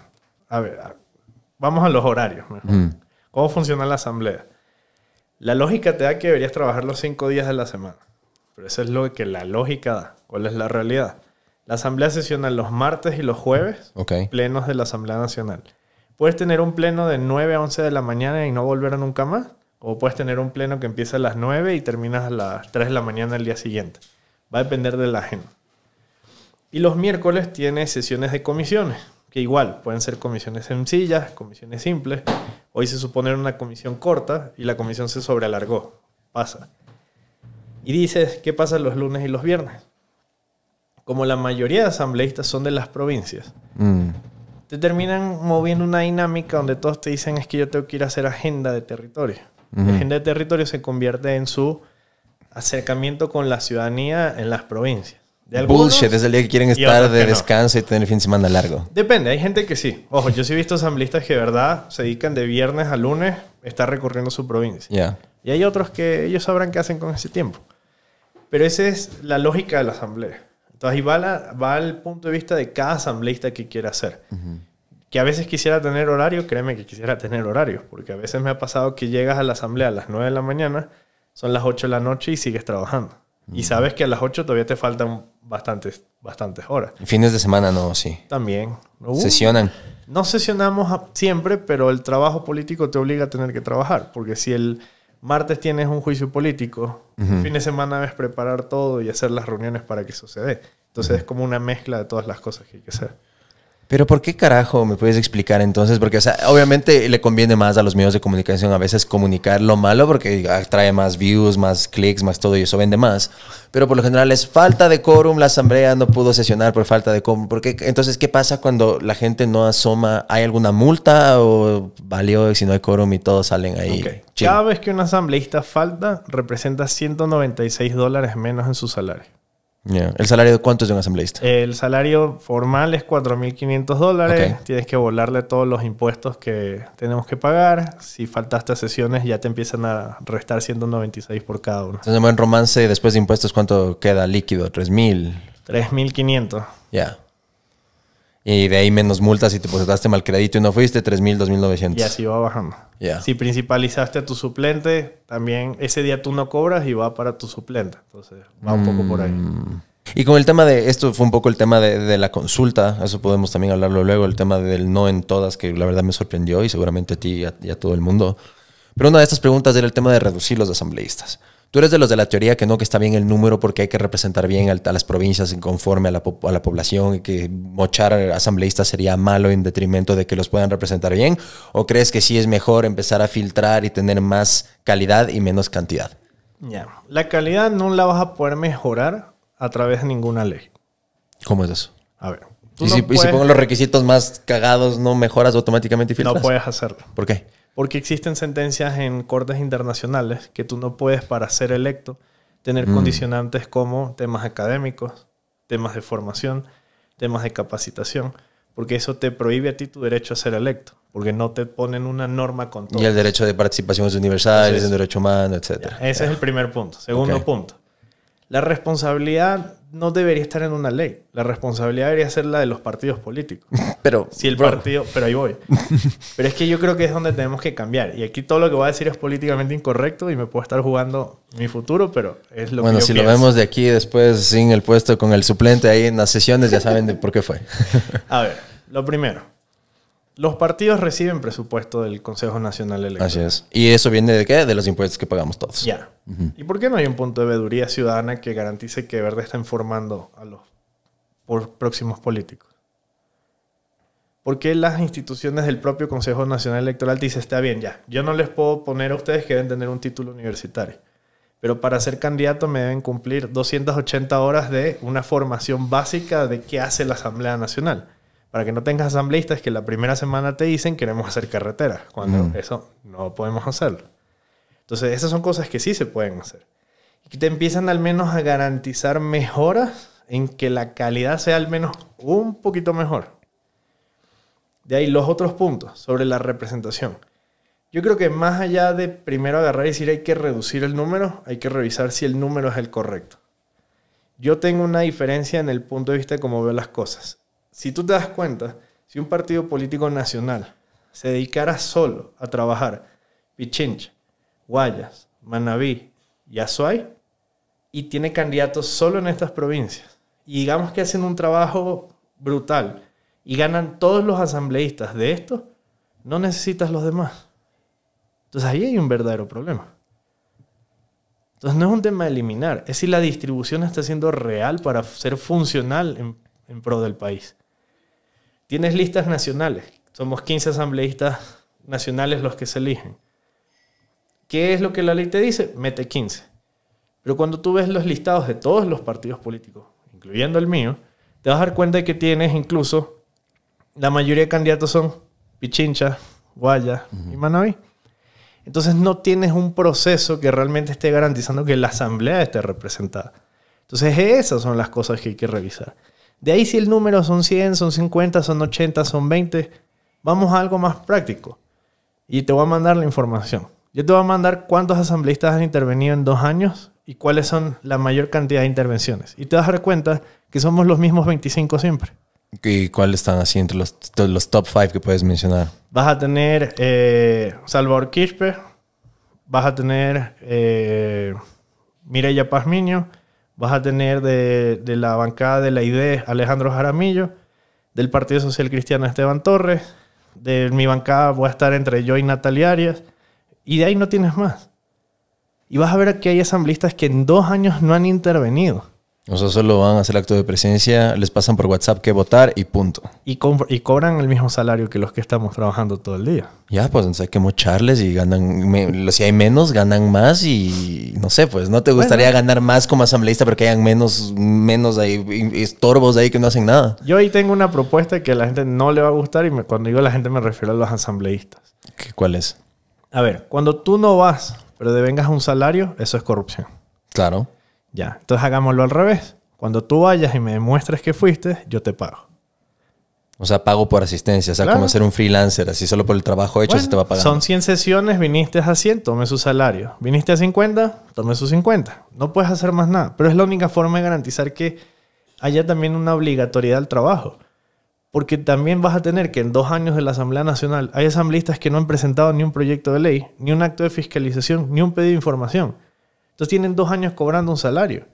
A ver, vamos a los horarios mejor. ¿Cómo funciona la Asamblea? La lógica te da que deberías trabajar los 5 días de la semana. Pero eso es lo que la lógica da. ¿Cuál es la realidad? La Asamblea sesiona los martes y los jueves, plenos de la Asamblea Nacional. Puedes tener un pleno de 9 a 11 de la mañana y no volver a nunca más. O puedes tener un pleno que empieza a las 9 y terminas a las 3 de la mañana el día siguiente. Va a depender de la agenda. Y los miércoles tiene sesiones de comisiones, que igual pueden ser comisiones sencillas, comisiones simples. Hoy se supone una comisión corta y la comisión se sobrealargó. Pasa. Y dices, ¿qué pasa los lunes y los viernes? Como la mayoría de asambleístas son de las provincias, te terminan moviendo una dinámica donde todos te dicen es que yo tengo que ir a hacer agenda de territorio. La agenda de territorio se convierte en su acercamiento con la ciudadanía en las provincias. De algunos, bullshit, es el día que quieren estar de descanso y tener el fin de semana largo. Depende, hay gente que sí. Ojo, yo sí he visto asambleístas que de verdad se dedican de viernes a lunes a estar recorriendo su provincia. Yeah. Y hay otros que ellos sabrán qué hacen con ese tiempo. Pero esa es la lógica de la asamblea. Entonces ahí va al punto de vista de cada asambleísta que quiere hacer. Que a veces quisiera tener horario, créeme que quisiera tener horario. Porque a veces me ha pasado que llegas a la asamblea a las 9 de la mañana, son las 8 de la noche y sigues trabajando. Y sabes que a las 8 todavía te faltan bastantes horas. Fines de semana no, sí. También. Sesionan. No sesionamos siempre, pero el trabajo político te obliga a tener que trabajar. Porque si el martes tienes un juicio político, el fin de semana debes preparar todo y hacer las reuniones para que eso se dé. Entonces es como una mezcla de todas las cosas que hay que hacer. Pero ¿por qué carajo me puedes explicar entonces? Porque, o sea, obviamente le conviene más a los medios de comunicación a veces comunicar lo malo porque atrae más views, más clics, más todo y eso vende más. Pero por lo general es falta de quórum, la asamblea no pudo sesionar por falta de quórum. Entonces, ¿qué pasa cuando la gente no asoma? ¿Hay alguna multa o valió si no hay quórum y todos salen ahí? Okay. Cada vez que un asambleísta falta, representa $196 menos en su salario. Yeah. ¿El salario de cuánto es de un asambleísta? El salario formal es $4.500. Okay. Tienes que volarle todos los impuestos que tenemos que pagar. Si faltaste a sesiones, ya te empiezan a restar 196 por cada uno. Entonces, en buen romance, después de impuestos, ¿cuánto queda líquido? ¿3,000? 3.500. Ya. Y de ahí menos multas si te presentaste mal crédito y no fuiste, 3,000, 2,900. Y así va bajando. Yeah. Si principalizaste a tu suplente, también ese día tú no cobras y va para tu suplente. Entonces va un poco por ahí. Y con el tema de, esto fue un poco el tema de la consulta, eso podemos también hablarlo luego, el tema del no en todas, que la verdad me sorprendió y seguramente a ti y a todo el mundo. Pero una de estas preguntas era el tema de reducir los asambleístas. Tú eres de los de la teoría que no, que está bien el número porque hay que representar bien a las provincias conforme a la población y que mochar asambleístas sería malo en detrimento de que los puedan representar bien. ¿O crees que sí es mejor empezar a filtrar y tener más calidad y menos cantidad? Ya. La calidad no la vas a poder mejorar a través de ninguna ley. ¿Cómo es eso? A ver. Y si pongo los requisitos más cagados, ¿no mejoras automáticamente y filtras? No puedes hacerlo. ¿Por qué? Porque existen sentencias en cortes internacionales que tú no puedes, para ser electo, tener condicionantes como temas académicos, temas de formación, temas de capacitación, porque eso te prohíbe a ti tu derecho a ser electo, porque no te ponen una norma con todo. Y el derecho de participación es universal, es un derecho humano, etc. Ese es el primer punto. Segundo punto. La responsabilidad no debería estar en una ley. La responsabilidad debería ser la de los partidos políticos. Pero, si el partido... Pero ahí voy. Pero es que yo creo que es donde tenemos que cambiar. Y aquí todo lo que voy a decir es políticamente incorrecto y me puedo estar jugando mi futuro, pero es lo que yo pienso. Bueno, si lo vemos de aquí después sin el puesto con el suplente ahí en las sesiones, ya saben de por qué fue. A ver, lo primero. Los partidos reciben presupuesto del Consejo Nacional Electoral. Así es. ¿Y eso viene de qué? De los impuestos que pagamos todos. Ya. ¿Y por qué no hay un punto de veeduría ciudadana que garantice que de verdad está informando a los próximos políticos? ¿Por qué las instituciones del propio Consejo Nacional Electoral te dicen, está bien, ya, yo no les puedo poner a ustedes que deben tener un título universitario, pero para ser candidato me deben cumplir 280 horas de una formación básica de qué hace la Asamblea Nacional? Para que no tengas asambleístas que la primera semana te dicen queremos hacer carreteras, cuando eso no podemos hacerlo. Entonces, esas son cosas que sí se pueden hacer. Y que te empiezan al menos a garantizar mejoras en que la calidad sea al menos un poquito mejor. De ahí los otros puntos sobre la representación. Yo creo que más allá de primero agarrar y decir hay que reducir el número, hay que revisar si el número es el correcto. Yo tengo una diferencia en el punto de vista de cómo veo las cosas. Si tú te das cuenta, si un partido político nacional se dedicara solo a trabajar Pichincha, Guayas, Manabí y Azuay y tiene candidatos solo en estas provincias y digamos que hacen un trabajo brutal y ganan todos los asambleístas de esto, no necesitas los demás. Entonces ahí hay un verdadero problema. Entonces no es un tema de eliminar, es si la distribución está siendo real para ser funcional en en pro del país. Tienes listas nacionales. Somos 15 asambleístas nacionales los que se eligen. ¿Qué es lo que la ley te dice? Mete 15. Pero cuando tú ves los listados de todos los partidos políticos, incluyendo el mío, te vas a dar cuenta de que tienes incluso, la mayoría de candidatos son Pichincha, Guaya y Manabí. Entonces no tienes un proceso que realmente esté garantizando que la asamblea esté representada. Entonces esas son las cosas que hay que revisar. De ahí si el número son 100, son 50, son 80, son 20, vamos a algo más práctico. Y te voy a mandar la información. Yo te voy a mandar cuántos asambleístas han intervenido en 2 años y cuáles son la mayor cantidad de intervenciones. Y te vas a dar cuenta que somos los mismos 25 siempre. ¿Y cuáles están así entre los top 5 que puedes mencionar? Vas a tener Salvador Quispe, vas a tener Mireya Pazmiño, vas a tener de la bancada de la ID Alejandro Jaramillo, del Partido Social Cristiano Esteban Torres, de mi bancada voy a estar entre yo y Natalia Arias, y de ahí no tienes más. Y vas a ver que hay asambleístas que en 2 años no han intervenido. O sea, solo van a hacer acto de presencia, les pasan por WhatsApp que votar y punto. Y cobran el mismo salario que los que estamos trabajando todo el día. Ya, pues entonces hay que mocharles y ganan... Si hay menos, ganan más y... No sé, pues no te gustaría ganar más como asambleísta pero que hayan menos ahí, estorbos ahí que no hacen nada. Yo ahí tengo una propuesta que a la gente no le va a gustar y cuando digo a la gente me refiero a los asambleístas. ¿Cuál es? A ver, cuando tú no vas pero devengas un salario, eso es corrupción. Claro. Ya, entonces hagámoslo al revés. Cuando tú vayas y me demuestres que fuiste, yo te pago. O sea, pago por asistencia. O sea, claro, como ser un freelancer. Así solo por el trabajo hecho se te va pagando. Son 100 sesiones, viniste a 100, tome su salario. Viniste a 50, tome sus 50. No puedes hacer más nada. Pero es la única forma de garantizar que haya también una obligatoriedad al trabajo. Porque también vas a tener que en 2 años de la Asamblea Nacional hay asambleístas que no han presentado ni un proyecto de ley, ni un acto de fiscalización, ni un pedido de información. Entonces tienen 2 años cobrando un salario.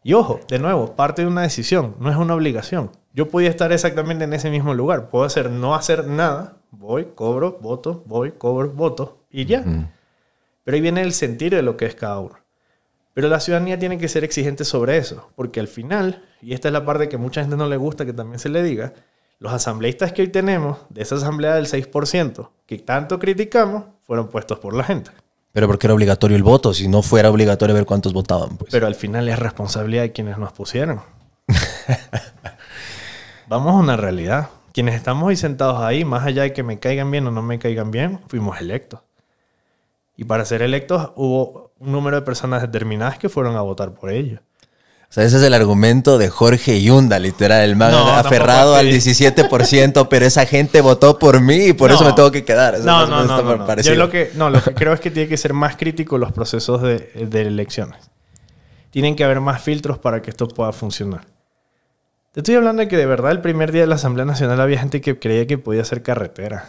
Y ojo, de nuevo, parte de una decisión, no es una obligación. Yo podía estar exactamente en ese mismo lugar. Puedo no hacer nada. Voy, cobro, voto, voy, cobro, voto. Y ya. Pero ahí viene el sentir de lo que es cada uno. Pero la ciudadanía tiene que ser exigente sobre eso. Porque al final, y esta es la parte que mucha gente no le gusta que también se le diga, los asambleístas que hoy tenemos, de esa asamblea del 6%, que tanto criticamos, fueron puestos por la gente. Pero porque era obligatorio el voto. Si no fuera obligatorio ver cuántos votaban, pues. Pero al final es responsabilidad de quienes nos pusieron. Vamos a una realidad. Quienes estamos hoy sentados ahí, más allá de que me caigan bien o no me caigan bien, fuimos electos. Y para ser electos hubo un número de personas determinadas que fueron a votar por ellos. O sea, ese es el argumento de Jorge Yunda, literal. El man aferrado al 17%, pero esa gente votó por mí y por eso me tengo que quedar. No. Yo lo que creo es que tiene que ser más crítico los procesos de elecciones. Tienen que haber más filtros para que esto pueda funcionar. Te estoy hablando de que de verdad el primer día de la Asamblea Nacional había gente que creía que podía hacer carretera.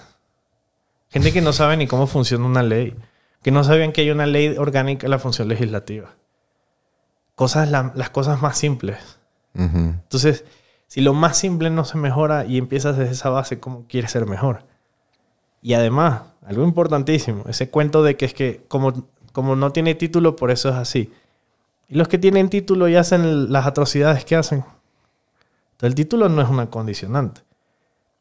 Gente que no sabe ni cómo funciona una ley. Que no sabían que hay una ley orgánica en la función legislativa. Las cosas más simples. Entonces, si lo más simple no se mejora y empiezas desde esa base, ¿cómo quieres ser mejor? Y además, algo importantísimo, ese cuento de que es que como no tiene título, por eso es así. Y los que tienen título y hacen las atrocidades que hacen. Entonces, el título no es una condicionante.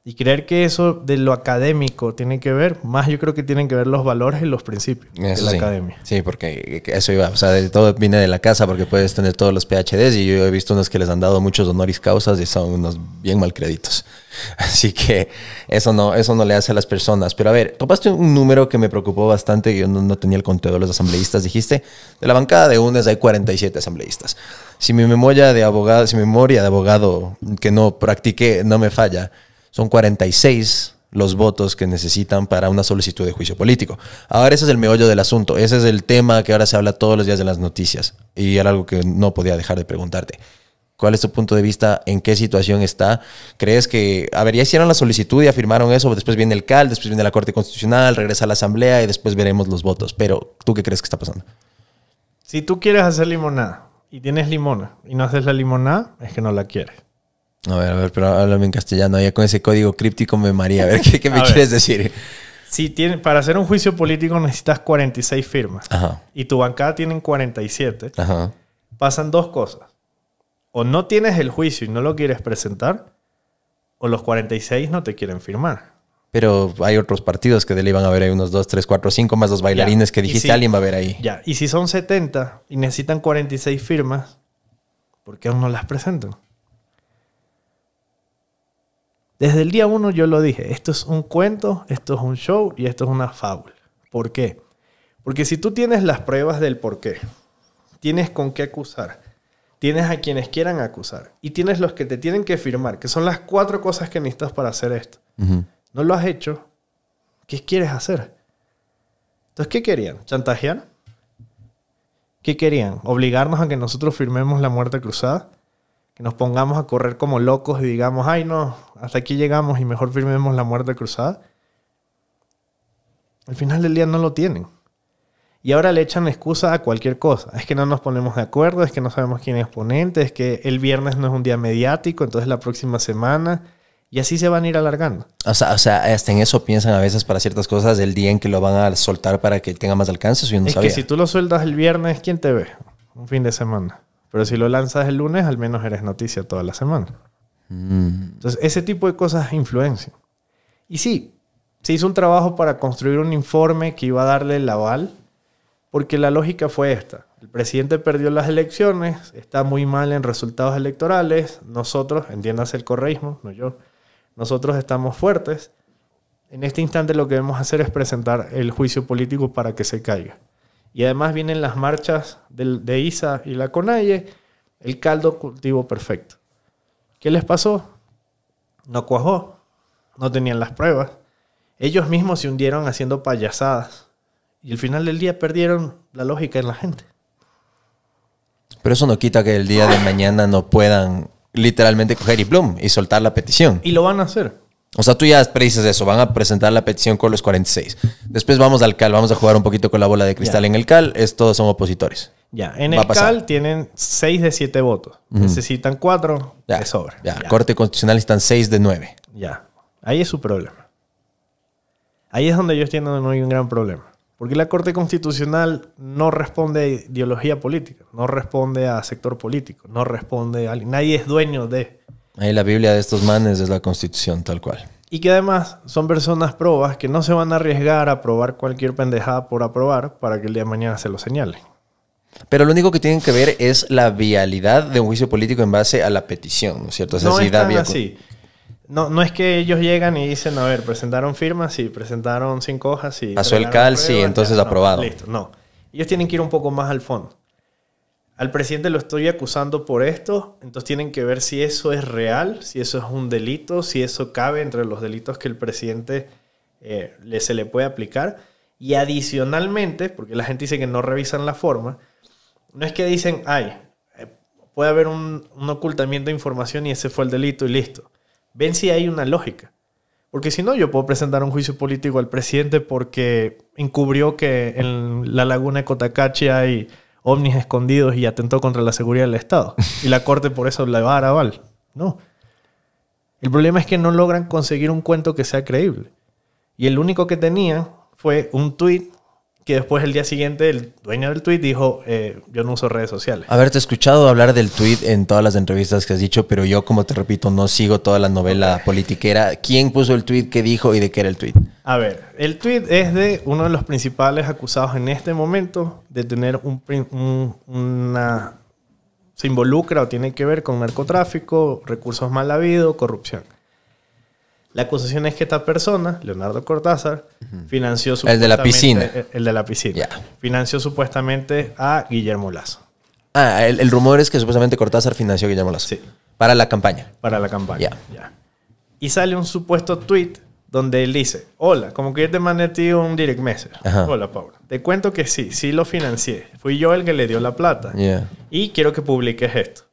Y creer que eso de lo académico tiene que ver, más yo creo que tienen que ver los valores y los principios de la academia. Sí, porque eso iba, o sea, de todo viene de la casa porque puedes tener todos los PhDs y yo he visto unos que les han dado muchos honoris causas y son unos bien mal créditos. Así que eso no le hace a las personas. Pero a ver, topaste un número que me preocupó bastante, que yo no tenía el conteo de los asambleístas. Dijiste, de la bancada de UNES hay 47 asambleístas. Si mi memoria de abogado que no practiqué no me falla, son 46 los votos que necesitan para una solicitud de juicio político. Ahora ese es el meollo del asunto. Ese es el tema que ahora se habla todos los días en las noticias. Y era algo que no podía dejar de preguntarte. ¿Cuál es tu punto de vista? ¿En qué situación está? ¿Crees que... A ver, ya hicieron la solicitud y afirmaron eso, después viene el CAL, después viene la Corte Constitucional, regresa a la Asamblea y después veremos los votos. Pero, ¿tú qué crees que está pasando? Si tú quieres hacer limonada y tienes limona y no haces la limonada, es que no la quieres. A ver, pero háblame en castellano. Ya con ese código críptico me maría. A ver, ¿qué me quieres decir? Para hacer un juicio político necesitas 46 firmas. Ajá. Y tu bancada tienen 47. Ajá. Pasan 2 cosas. o no tienes el juicio y no lo quieres presentar, o los 46 no te quieren firmar. Pero hay otros partidos que de ley van a haber ahí unos 2, 3, 4, 5 más los bailarines que dijiste, alguien va a ver ahí. Ya, y si son 70 y necesitan 46 firmas, ¿por qué aún no las presentan? Desde el día 1 yo lo dije, esto es un cuento, esto es un show y esto es una fábula. ¿Por qué? Porque si tú tienes las pruebas del por qué, tienes con qué acusar, tienes a quienes quieran acusar y tienes los que te tienen que firmar, que son las 4 cosas que necesitas para hacer esto. No lo has hecho, ¿qué quieres hacer? Entonces, ¿qué querían? ¿Chantajear? ¿Qué querían? ¿Obligarnos a que nosotros firmemos la muerte cruzada? ¿Que nos pongamos a correr como locos y digamos, ay no, hasta aquí llegamos y mejor firmemos la muerte cruzada? Al final del día no lo tienen. Y ahora le echan excusa a cualquier cosa. Es que no nos ponemos de acuerdo, es que no sabemos quién es ponente, es que el viernes no es un día mediático, entonces la próxima semana. Y así se van a ir alargando. O sea, hasta en eso piensan a veces para ciertas cosas el día en que lo van a soltar para que tenga más alcance. Yo no sabía. Es que si tú lo sueltas el viernes, ¿quién te ve? Un fin de semana. Pero si lo lanzas el lunes, al menos eres noticia toda la semana. Entonces, ese tipo de cosas influencian. Y sí, se hizo un trabajo para construir un informe que iba a darle el aval, porque la lógica fue esta. El presidente perdió las elecciones, está muy mal en resultados electorales. Nosotros, entiéndase el correísmo, no yo, nosotros estamos fuertes. En este instante lo que debemos hacer es presentar el juicio político para que se caiga. Y además vienen las marchas de ISA y la CONAIE, el caldo cultivo perfecto. ¿Qué les pasó? No cuajó, no tenían las pruebas. Ellos mismos se hundieron haciendo payasadas. Y al final del día perdieron la lógica en la gente. Pero eso no quita que el día de mañana no puedan literalmente coger y plum y soltar la petición. Y lo van a hacer. O sea, tú ya predices eso. Van a presentar la petición con los 46. Después vamos al CAL. Vamos a jugar un poquito con la bola de cristal. En el CAL todos son opositores. Ya, en el CAL tienen 6 de 7 votos. Necesitan 4 de sobra. Ya, Corte Constitucional están 6 de 9. Ya, ahí es su problema. Ahí es donde ellos tienen un gran problema. Porque la Corte Constitucional no responde a ideología política, no responde a sector político, no responde a... Nadie es dueño de... Ahí la Biblia de estos manes es la Constitución, tal cual. Y que además son personas probas que no se van a arriesgar a aprobar cualquier pendejada por aprobar para que el día de mañana se lo señalen. Pero lo único que tienen que ver es la vialidad de un juicio político en base a la petición, ¿no es cierto? O sea, no si es tan así. No es que ellos llegan y dicen, a ver, presentaron firmas, sí, presentaron 5 hojas, sí. Pasó el CAL, sí, entonces aprobado. Listo, no. Ellos tienen que ir un poco más al fondo. Al presidente lo estoy acusando por esto, entonces tienen que ver si eso es real, si eso es un delito, si eso cabe entre los delitos que el presidente se le puede aplicar. Y adicionalmente, porque la gente dice que no revisan la forma, no es que dicen, ay, puede haber un ocultamiento de información y ese fue el delito y listo. Ven si hay una lógica. Porque si no, yo puedo presentar un juicio político al presidente porque encubrió que en la laguna de Cotacachi hay ovnis escondidos y atentó contra la seguridad del Estado. Y la Corte por eso le va a dar aval. No. El problema es que no logran conseguir un cuento que sea creíble. Y el único que tenían fue un tuit que después el día siguiente el dueño del tuit dijo, yo no uso redes sociales. Haberte escuchado hablar del tuit en todas las entrevistas que has dicho, pero yo, como te repito, no sigo toda la novela politiquera. ¿Quién puso el tuit? ¿Qué dijo? ¿Y de qué era el tuit? A ver, el tuit es de uno de los principales acusados en este momento de tener se involucra o tiene que ver con narcotráfico, recursos mal habidos, corrupción. La acusación es que esta persona, Leonardo Cortázar, financió supuestamente... El de la piscina. El de la piscina. Yeah. Financió supuestamente a Guillermo Lazo. Ah, el rumor es que supuestamente Cortázar financió a Guillermo Lazo. Sí. Para la campaña. Para la campaña. Yeah. Yeah. Y sale un supuesto tweet donde él dice, hola, como que yo te mandé a ti un direct message. Ajá. Hola, Paula. Te cuento que sí lo financié. Fui yo el que le dio la plata. Yeah. Y quiero que publiques esto.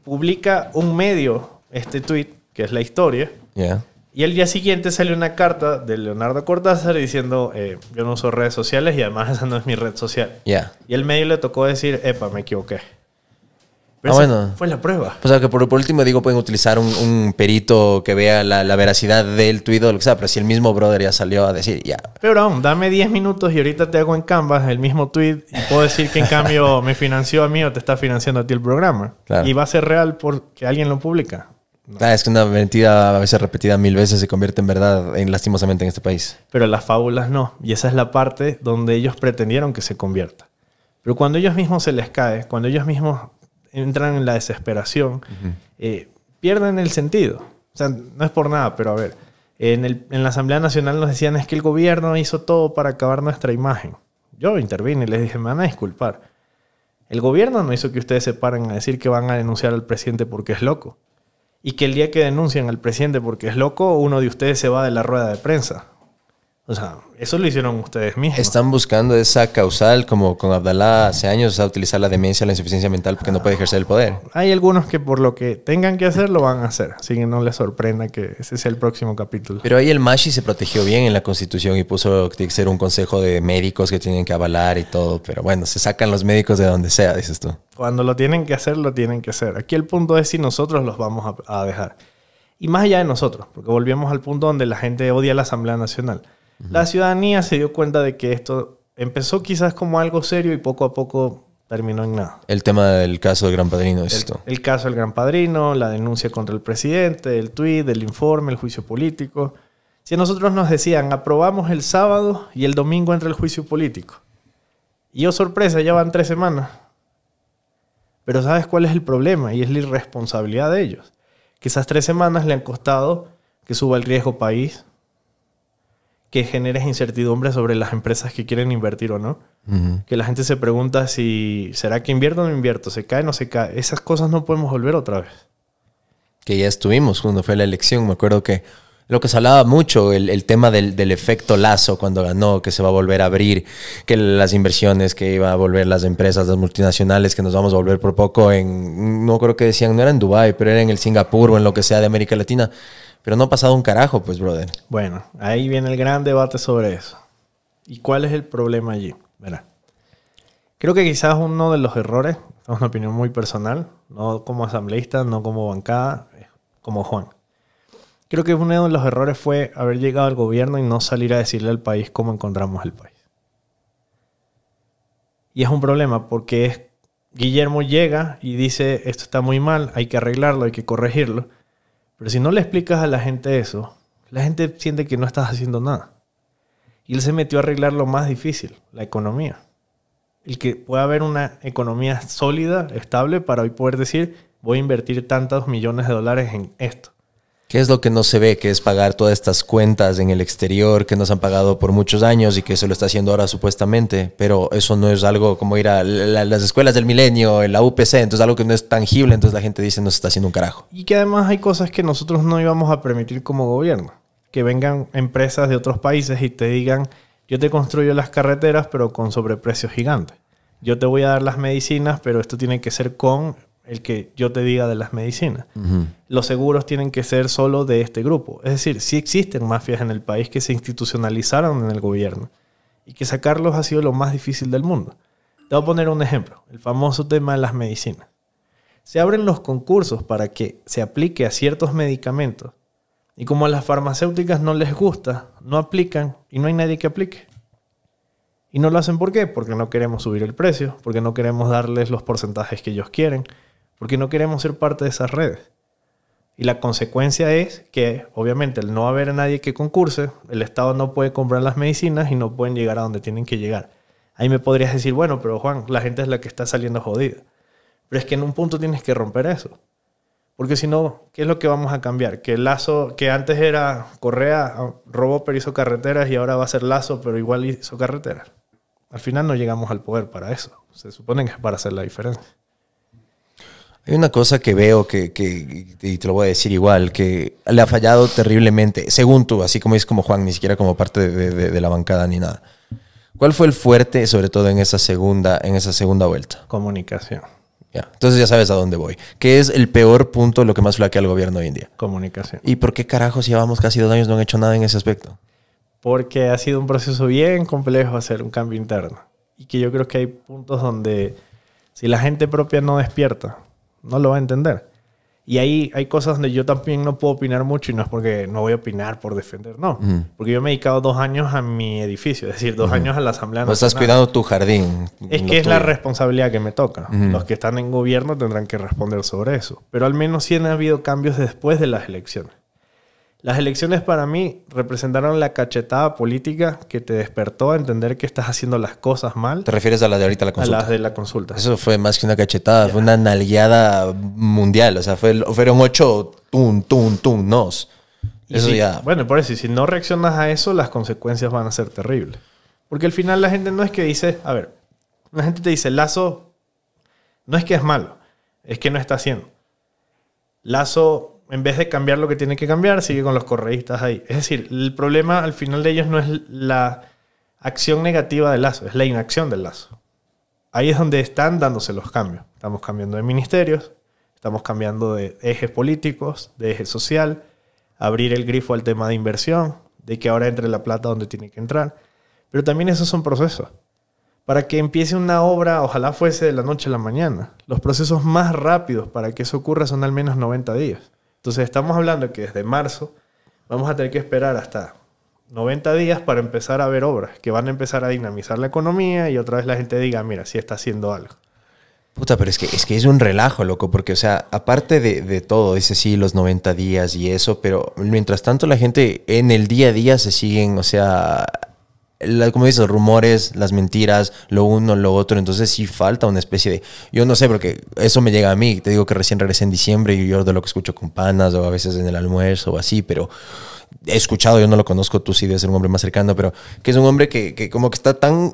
Publica un medio este tweet, que es La Historia. Yeah. Y el día siguiente sale una carta de Leonardo Cortázar diciendo, yo no uso redes sociales y además esa no es mi red social. Yeah. Y el medio le tocó decir, epa, me equivoqué. Pero bueno. fue la prueba. O sea, que por último, digo, pueden utilizar un perito que vea la veracidad del tuit o lo que sea, pero si el mismo brother ya salió a decir, ya. Pero aún, dame 10 minutos y ahorita te hago en Canvas el mismo tweet y puedo decir que en cambio me financió a mí o te está financiando a ti el programa. Claro. Y va a ser real porque alguien lo publica. Es que una mentira a veces repetida 1000 veces se convierte en verdad, lastimosamente, en este país. Pero las fábulas no. Y esa es la parte donde ellos pretendieron que se convierta. Pero cuando ellos mismos se les cae, cuando ellos mismos entran en la desesperación, pierden el sentido. O sea, no es por nada, pero a ver, en la Asamblea Nacional nos decían es que el gobierno hizo todo para acabar nuestra imagen. Yo intervine y les dije, me van a disculpar. El gobierno no hizo que ustedes se paren a decir que van a denunciar al presidente porque es loco. Y que el día que denuncian al presidente porque es loco, uno de ustedes se va de la rueda de prensa. O sea, eso lo hicieron ustedes mismos. Están buscando esa causal, como con Abdalá hace años, a utilizar la demencia, la insuficiencia mental porque no puede ejercer el poder. Hay algunos que por lo que tengan que hacer, lo van a hacer. Así que no les sorprenda que ese sea el próximo capítulo. Pero ahí el Mashi se protegió bien en la Constitución y puso que tiene que ser un consejo de médicos que tienen que avalar y todo. Pero bueno, se sacan los médicos de donde sea, dices tú. Cuando lo tienen que hacer, lo tienen que hacer. Aquí el punto es si nosotros los vamos a dejar. Y más allá de nosotros, porque volvemos al punto donde la gente odia la Asamblea Nacional. La ciudadanía se dio cuenta de que esto empezó quizás como algo serio y poco a poco terminó en nada. El tema del caso del Gran Padrino es esto. El caso del Gran Padrino, la denuncia contra el presidente, el tuit, el informe, el juicio político. Si a nosotros nos decían, aprobamos el sábado y el domingo entra el juicio político. Y oh sorpresa, ya van 3 semanas. Pero ¿sabes cuál es el problema? Y es la irresponsabilidad de ellos. Que esas 3 semanas le han costado que suba el riesgo país, que generes incertidumbre sobre las empresas que quieren invertir o no. Que la gente se pregunta si ¿será que invierto o no invierto? ¿Se cae o no se cae? Esas cosas no podemos volver otra vez. Que ya estuvimos cuando fue la elección. Me acuerdo que lo que se hablaba mucho, el tema del efecto Lazo cuando ganó, que se va a volver a abrir, que las inversiones, que iba a volver las empresas, las multinacionales, que nos vamos a volver por poco en, no creo que decían, no era en Dubái, pero era en el Singapur o en lo que sea de América Latina. Pero no ha pasado un carajo, pues, brother. Bueno, ahí viene el gran debate sobre eso. ¿Y cuál es el problema allí? Verá. Creo que quizás uno de los errores, es una opinión muy personal, no como asambleísta, no como bancada, como Juan. Creo que uno de los errores fue haber llegado al gobierno y no salir a decirle al país cómo encontramos el país. Y es un problema porque Guillermo llega y dice, esto está muy mal, hay que arreglarlo, hay que corregirlo. Pero si no le explicas a la gente eso, la gente siente que no estás haciendo nada. Y él se metió a arreglar lo más difícil, la economía. El que pueda haber una economía sólida, estable, para hoy poder decir, voy a invertir tantos millones de dólares en esto. ¿Qué es lo que no se ve? Que es pagar todas estas cuentas en el exterior que nos han pagado por muchos años y que se lo está haciendo ahora supuestamente. Pero eso no es algo como ir a las escuelas del milenio, en la UPC. Entonces algo que no es tangible. Entonces la gente dice no se está haciendo un carajo. Y que además hay cosas que nosotros no íbamos a permitir como gobierno. Que vengan empresas de otros países y te digan, yo te construyo las carreteras pero con sobreprecios gigantes. Yo te voy a dar las medicinas, pero esto tiene que ser con el que yo te diga de las medicinas. Los seguros tienen que ser solo de este grupo. Es decir, sí existen mafias en el país que se institucionalizaron en el gobierno y que sacarlos ha sido lo más difícil del mundo. Te voy a poner un ejemplo, el famoso tema de las medicinas. Se abren los concursos para que se aplique a ciertos medicamentos y como a las farmacéuticas no les gusta, no aplican y no hay nadie que aplique. Y no lo hacen ¿por qué? Porque no queremos subir el precio, porque no queremos darles los porcentajes que ellos quieren, porque no queremos ser parte de esas redes. Y la consecuencia es que, obviamente, al no haber nadie que concurse, el Estado no puede comprar las medicinas y no pueden llegar a donde tienen que llegar. Ahí me podrías decir, bueno, pero Juan, la gente es la que está saliendo jodida. Pero es que en un punto tienes que romper eso. Porque si no, ¿qué es lo que vamos a cambiar? Que Lazo, que antes era Correa, robó pero hizo carreteras y ahora va a ser Lazo, pero igual hizo carreteras. Al final no llegamos al poder para eso. Se supone que es para hacer la diferencia. Hay una cosa que veo y te lo voy a decir igual, que le ha fallado terriblemente, según tú, así como dices como Juan, ni siquiera como parte de la bancada ni nada. ¿Cuál fue el fuerte, sobre todo en esa segunda vuelta? Comunicación. Ya. Entonces ya sabes a dónde voy. ¿Qué es el peor punto, lo que más flaquea al gobierno hoy en día? Comunicación. ¿Y por qué carajos llevamos casi 2 años no han hecho nada en ese aspecto? Porque ha sido un proceso bien complejo hacer un cambio interno. Y que yo creo que hay puntos donde si la gente propia no despierta, no lo va a entender. Y ahí hay cosas donde yo también no puedo opinar mucho y no es porque no voy a opinar por defender, no. Porque yo me he dedicado 2 años a mi edificio, es decir, 2 años a la Asamblea Nacional. Estás cuidando tu jardín. Es que es la responsabilidad que me toca. Los que están en gobierno tendrán que responder sobre eso. Pero al menos sí han habido cambios después de las elecciones. Las elecciones para mí representaron la cachetada política que te despertó a entender que estás haciendo las cosas mal. ¿Te refieres a la de ahorita la consulta? A las de la consulta. Eso fue más que una cachetada, fue una nalgueada mundial. O sea, fueron 8 nos. Eso sí, ya... Bueno, por eso, y si no reaccionas a eso, las consecuencias van a ser terribles. Porque al final la gente no es que dice... A ver, la gente te dice, Lazo no es que es malo, es que no está haciendo. Lazo... En vez de cambiar lo que tiene que cambiar, sigue con los correístas ahí. Es decir, el problema al final de ellos no es la acción negativa del Lazo, es la inacción del Lazo. Ahí es donde están dándose los cambios. Estamos cambiando de ministerios, estamos cambiando de ejes políticos, de eje social, abrir el grifo al tema de inversión, de que ahora entre la plata donde tiene que entrar. Pero también esos son procesos. Para que empiece una obra, ojalá fuese de la noche a la mañana. Los procesos más rápidos para que eso ocurra son al menos 90 días. Entonces estamos hablando que desde marzo vamos a tener que esperar hasta 90 días para empezar a ver obras que van a empezar a dinamizar la economía y otra vez la gente diga, mira, sí está haciendo algo. Puta, pero es que es un relajo, loco, porque, o sea, aparte de todo, dice sí, los 90 días y eso, pero mientras tanto la gente en el día a día se siguen, o sea... como dices, rumores, las mentiras, lo uno, lo otro. Entonces sí falta una especie de... Yo no sé, porque eso me llega a mí. Te digo que recién regresé en diciembre y yo de lo que escucho con panas o a veces en el almuerzo o así, pero he escuchado, yo no lo conozco, tú sí debes ser un hombre más cercano, pero que es un hombre que como que está tan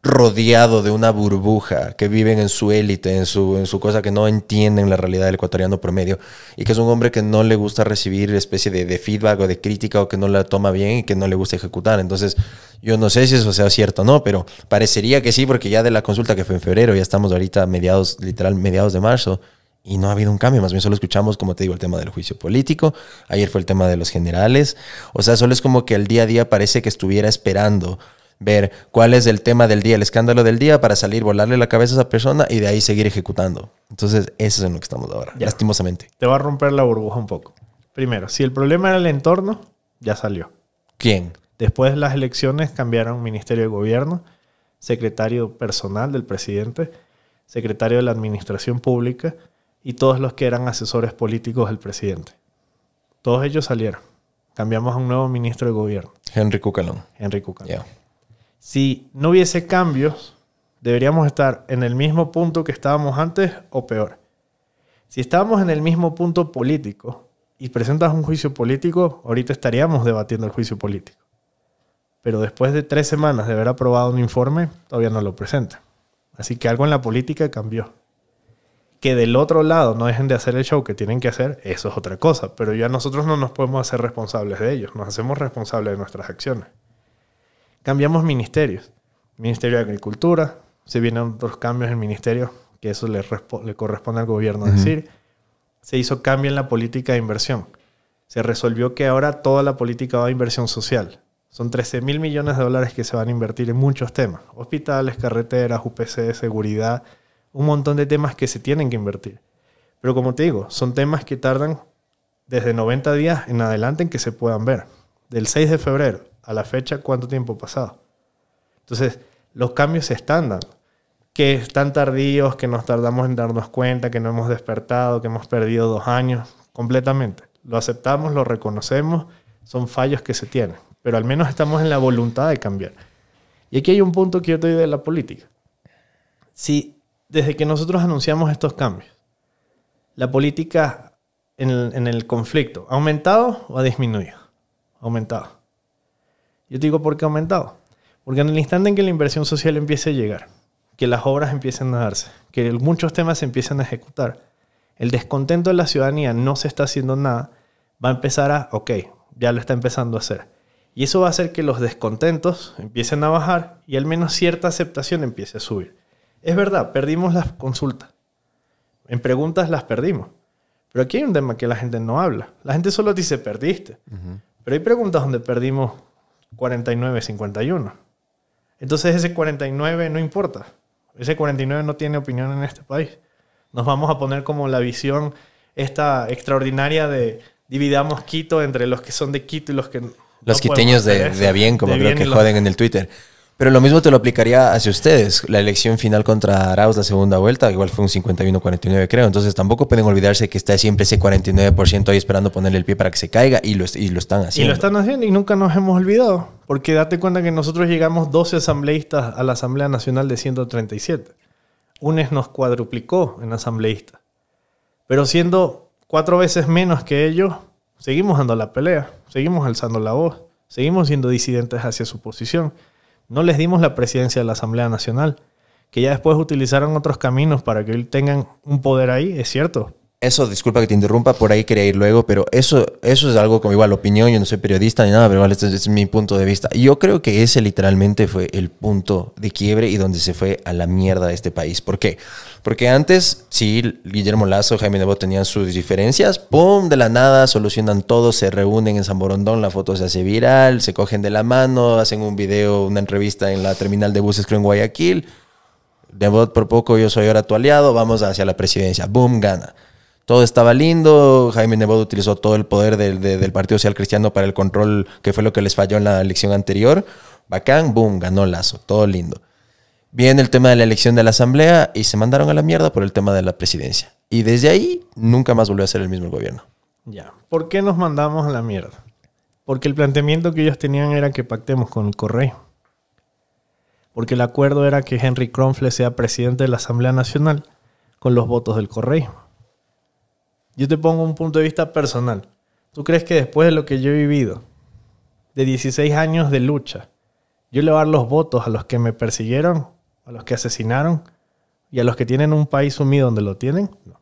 rodeado de una burbuja, que viven en su élite, en su cosa, que no entienden la realidad del ecuatoriano promedio, y que es un hombre que no le gusta recibir especie de feedback o de crítica, o que no la toma bien y que no le gusta ejecutar. Entonces yo no sé si eso sea cierto o no, pero parecería que sí, porque ya de la consulta que fue en febrero, ya estamos ahorita literal mediados de marzo, y no ha habido un cambio. Más bien solo escuchamos, como te digo, el tema del juicio político. Ayer fue el tema de los generales. O sea, solo es como que el día a día parece que estuviera esperando ver cuál es el tema del día, el escándalo del día, para salir, volarle la cabeza a esa persona y de ahí seguir ejecutando. Entonces, eso es en lo que estamos ahora, ya, lastimosamente. Te va a romper la burbuja un poco. Primero, si el problema era el entorno, ya salió. ¿Quién? Después de las elecciones cambiaron Ministerio de Gobierno, secretario personal del presidente, secretario de la Administración Pública y todos los que eran asesores políticos del presidente. Todos ellos salieron. Cambiamos a un nuevo ministro de Gobierno. Henry Cucalón. Yeah. Si no hubiese cambios, deberíamos estar en el mismo punto que estábamos antes o peor. Si estábamos en el mismo punto político y presentas un juicio político, ahorita estaríamos debatiendo el juicio político. Pero después de 3 semanas de haber aprobado un informe, todavía no lo presentan. Así que algo en la política cambió. Que del otro lado no dejen de hacer el show que tienen que hacer, eso es otra cosa. Pero ya nosotros no nos podemos hacer responsables de ellos. Nos hacemos responsables de nuestras acciones. Cambiamos ministerios. Ministerio de Agricultura. Se vienen otros cambios en ministerios, que eso le corresponde al gobierno decir. Se hizo cambio en la política de inversión. Se resolvió que ahora toda la política va a inversión social. Son 13.000 millones de dólares que se van a invertir en muchos temas. Hospitales, carreteras, UPC, seguridad, un montón de temas que se tienen que invertir. Pero como te digo, son temas que tardan desde 90 días en adelante en que se puedan ver. Del 6 de febrero a la fecha, ¿cuánto tiempo ha pasado? Entonces, los cambios se están dando. Que están tardíos, que nos tardamos en darnos cuenta, que no hemos despertado, que hemos perdido 2 años, completamente. Lo aceptamos, lo reconocemos, son fallos que se tienen. Pero al menos estamos en la voluntad de cambiar. Y aquí hay un punto que yo te doy de la política. Si desde que nosotros anunciamos estos cambios, la política en el conflicto, ¿ha aumentado o ha disminuido? Ha aumentado. Yo te digo, ¿por qué ha aumentado? Porque en el instante en que la inversión social empiece a llegar, que las obras empiecen a darse, que muchos temas se empiecen a ejecutar, el descontento de la ciudadanía no se está haciendo nada, va a empezar a, ok, ya lo está empezando a hacer. Y eso va a hacer que los descontentos empiecen a bajar y al menos cierta aceptación empiece a subir. Es verdad, perdimos las consultas. En preguntas las perdimos. Pero aquí hay un tema que la gente no habla. La gente solo dice, perdiste. Pero hay preguntas donde perdimos 49-51. Entonces ese 49 no importa. Ese 49 no tiene opinión en este país. nos vamos a poner como la visión esta extraordinaria de dividamos Quito entre los que son de Quito y los que... Los quiteños de a bien, como creo que joden en el Twitter. Pero lo mismo te lo aplicaría hacia ustedes. La elección final contra Arauz, la segunda vuelta, igual fue un 51-49, creo. Entonces tampoco pueden olvidarse que está siempre ese 49% ahí esperando ponerle el pie para que se caiga y lo están haciendo. Y lo están haciendo y nunca nos hemos olvidado. Porque date cuenta que nosotros llegamos 12 asambleístas a la Asamblea Nacional de 137. UNES nos cuadruplicó en asambleístas. Pero siendo 4 veces menos que ellos, seguimos dando la pelea, seguimos alzando la voz, seguimos siendo disidentes hacia su posición. No les dimos la presidencia de la Asamblea Nacional, que ya después utilizaron otros caminos para que hoy tengan un poder ahí, es cierto. Eso, disculpa que te interrumpa, por ahí quería ir luego, pero eso es algo como igual opinión, yo no soy periodista ni nada, pero igual este es mi punto de vista. Y yo creo que ese literalmente fue el punto de quiebre y donde se fue a la mierda este país. ¿Por qué? Porque antes, sí, Guillermo Lasso, Jaime Nebot tenían sus diferencias, ¡pum! De la nada, solucionan todo, se reúnen en San Borondón, la foto se hace viral, se cogen de la mano, hacen un video, una entrevista en la terminal de buses, creo en Guayaquil. Nebot por poco, yo soy ahora tu aliado, vamos hacia la presidencia, ¡boom! Gana. Todo estaba lindo, Jaime Nebot utilizó todo el poder del Partido Social Cristiano para el control, que fue lo que les falló en la elección anterior. Bacán, boom, ganó Lasso, todo lindo. Viene el tema de la elección de la asamblea y se mandaron a la mierda por el tema de la presidencia. Y desde ahí nunca más volvió a ser el mismo el gobierno. Ya. ¿Por qué nos mandamos a la mierda? Porque el planteamiento que ellos tenían era que pactemos con el correísmo. Porque el acuerdo era que Henry Kronfle sea presidente de la Asamblea Nacional con los votos del correísmo. Yo te pongo un punto de vista personal. ¿Tú crees que después de lo que yo he vivido, de 16 años de lucha, yo le voy a dar los votos a los que me persiguieron, a los que asesinaron y a los que tienen un país sumido donde lo tienen? No.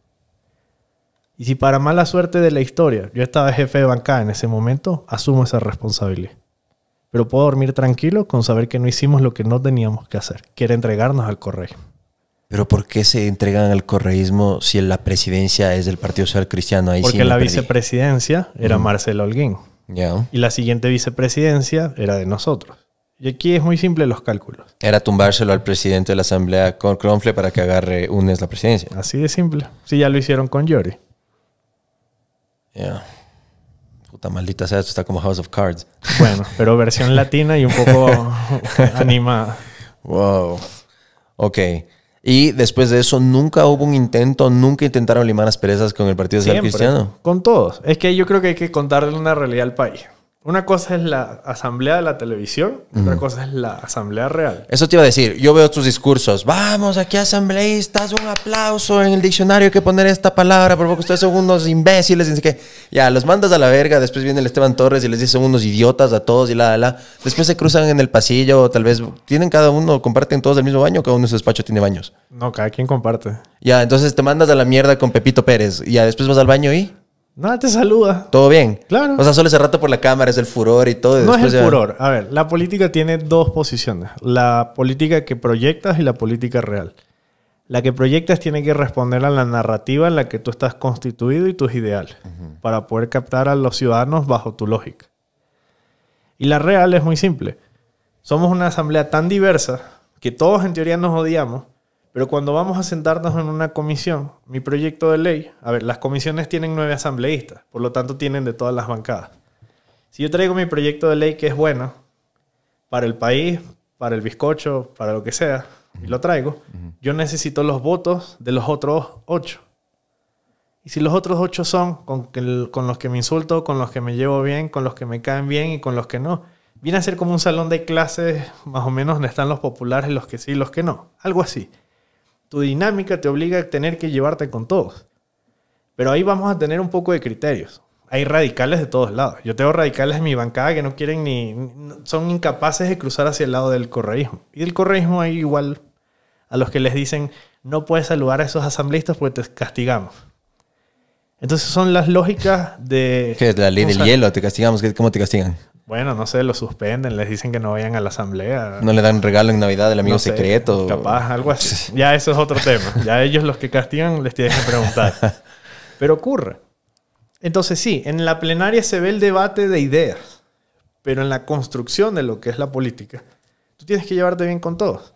Y si para mala suerte de la historia, yo estaba jefe de bancada en ese momento, asumo esa responsabilidad. Pero puedo dormir tranquilo con saber que no hicimos lo que no teníamos que hacer, que era entregarnos al correísmo. ¿Pero por qué se entregan al correísmo si la presidencia es del Partido Social Cristiano? Ahí porque sí la vicepresidencia era Marcelo Holguín. Yeah. Y la siguiente vicepresidencia era de nosotros. Y aquí es muy simple los cálculos. Era tumbárselo al presidente de la asamblea con Kronfle para que agarre UNES la presidencia. Así de simple. Sí, ya lo hicieron con Yori. Yeah. Puta maldita sea, esto está como House of Cards. Bueno, pero versión latina y un poco animada. Wow. Ok. Y después de eso, nunca hubo un intento, nunca intentaron limar las perezas con el Partido Social Cristiano. Con todos. Es que yo creo que hay que contarle una realidad al país. Una cosa es la asamblea de la televisión, otra cosa es la asamblea real. Eso te iba a decir. Yo veo tus discursos. Vamos, aquí asambleístas, un aplauso. En el diccionario hay que poner esta palabra, por poco ustedes son unos imbéciles. Dice que ya, los mandas a la verga. Después viene el Esteban Torres y les dice son unos idiotas a todos y la. Después se cruzan en el pasillo. Tal vez tienen cada uno, comparten todos el mismo baño. Cada uno en su despacho tiene baños. No, cada quien comparte. Ya, entonces te mandas a la mierda con Pepito Pérez. Y ya después vas al baño y... Nada, te saluda. ¿Todo bien? Claro. O sea, solo ese rato por la cámara es el furor y todo. Y no es el ya... furor. A ver, la política tiene dos posiciones. La política que proyectas y la política real. La que proyectas tiene que responder a la narrativa en la que tú estás constituido y tus ideales. Para poder captar a los ciudadanos bajo tu lógica. Y la real es muy simple. Somos una asamblea tan diversa que todos en teoría nos odiamos. Pero cuando vamos a sentarnos en una comisión, mi proyecto de ley... A ver, las comisiones tienen 9 asambleístas. Por lo tanto, tienen de todas las bancadas. Si yo traigo mi proyecto de ley que es bueno para el país, para el bizcocho, para lo que sea, y lo traigo, yo necesito los votos de los otros 8. Y si los otros 8 son con los que me insulto, con los que me llevo bien, con los que me caen bien y con los que no, viene a ser como un salón de clases más o menos donde están los populares, los que sí y los que no. Algo así. Tu dinámica te obliga a tener que llevarte con todos. Pero ahí vamos a tener un poco de criterios. Hay radicales de todos lados. Yo tengo radicales en mi bancada que no quieren son incapaces de cruzar hacia el lado del correísmo. Y del correísmo hay igual a los que les dicen no puedes saludar a esos asambleístas porque te castigamos. Entonces son las lógicas de... ¿Qué es la ley del hielo? ¿Te castigamos? ¿Cómo te castigan? Bueno, no sé, lo suspenden, les dicen que no vayan a la asamblea. ¿No le dan regalo en Navidad del amigo no sé, secreto? Capaz, algo así. Ya eso es otro tema. Ya ellos los que castigan les tienen que preguntar. Pero ocurre. Entonces sí, en la plenaria se ve el debate de ideas. Pero en la construcción de lo que es la política, tú tienes que llevarte bien con todos.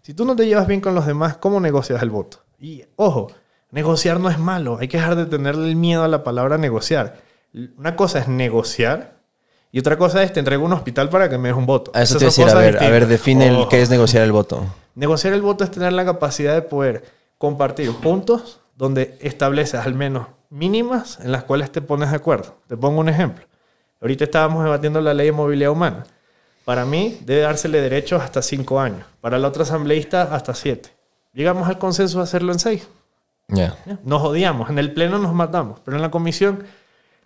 Si tú no te llevas bien con los demás, ¿cómo negocias el voto? Y ojo, Negociar no es malo. Hay que dejar de tenerle el miedo a la palabra negociar. Una cosa es negociar y otra cosa es te entrego un hospital para que me des un voto. A eso te voy a decir, a ver, define qué es negociar el voto. Negociar el voto es tener la capacidad de poder compartir puntos donde estableces al menos mínimas en las cuales te pones de acuerdo. Te pongo un ejemplo. Ahorita estábamos debatiendo la ley de movilidad humana. Para mí debe dársele derechos hasta 5 años. Para la otra asambleísta hasta 7. Llegamos al consenso de hacerlo en 6. Yeah. Nos odiamos. En el pleno nos matamos. Pero en la comisión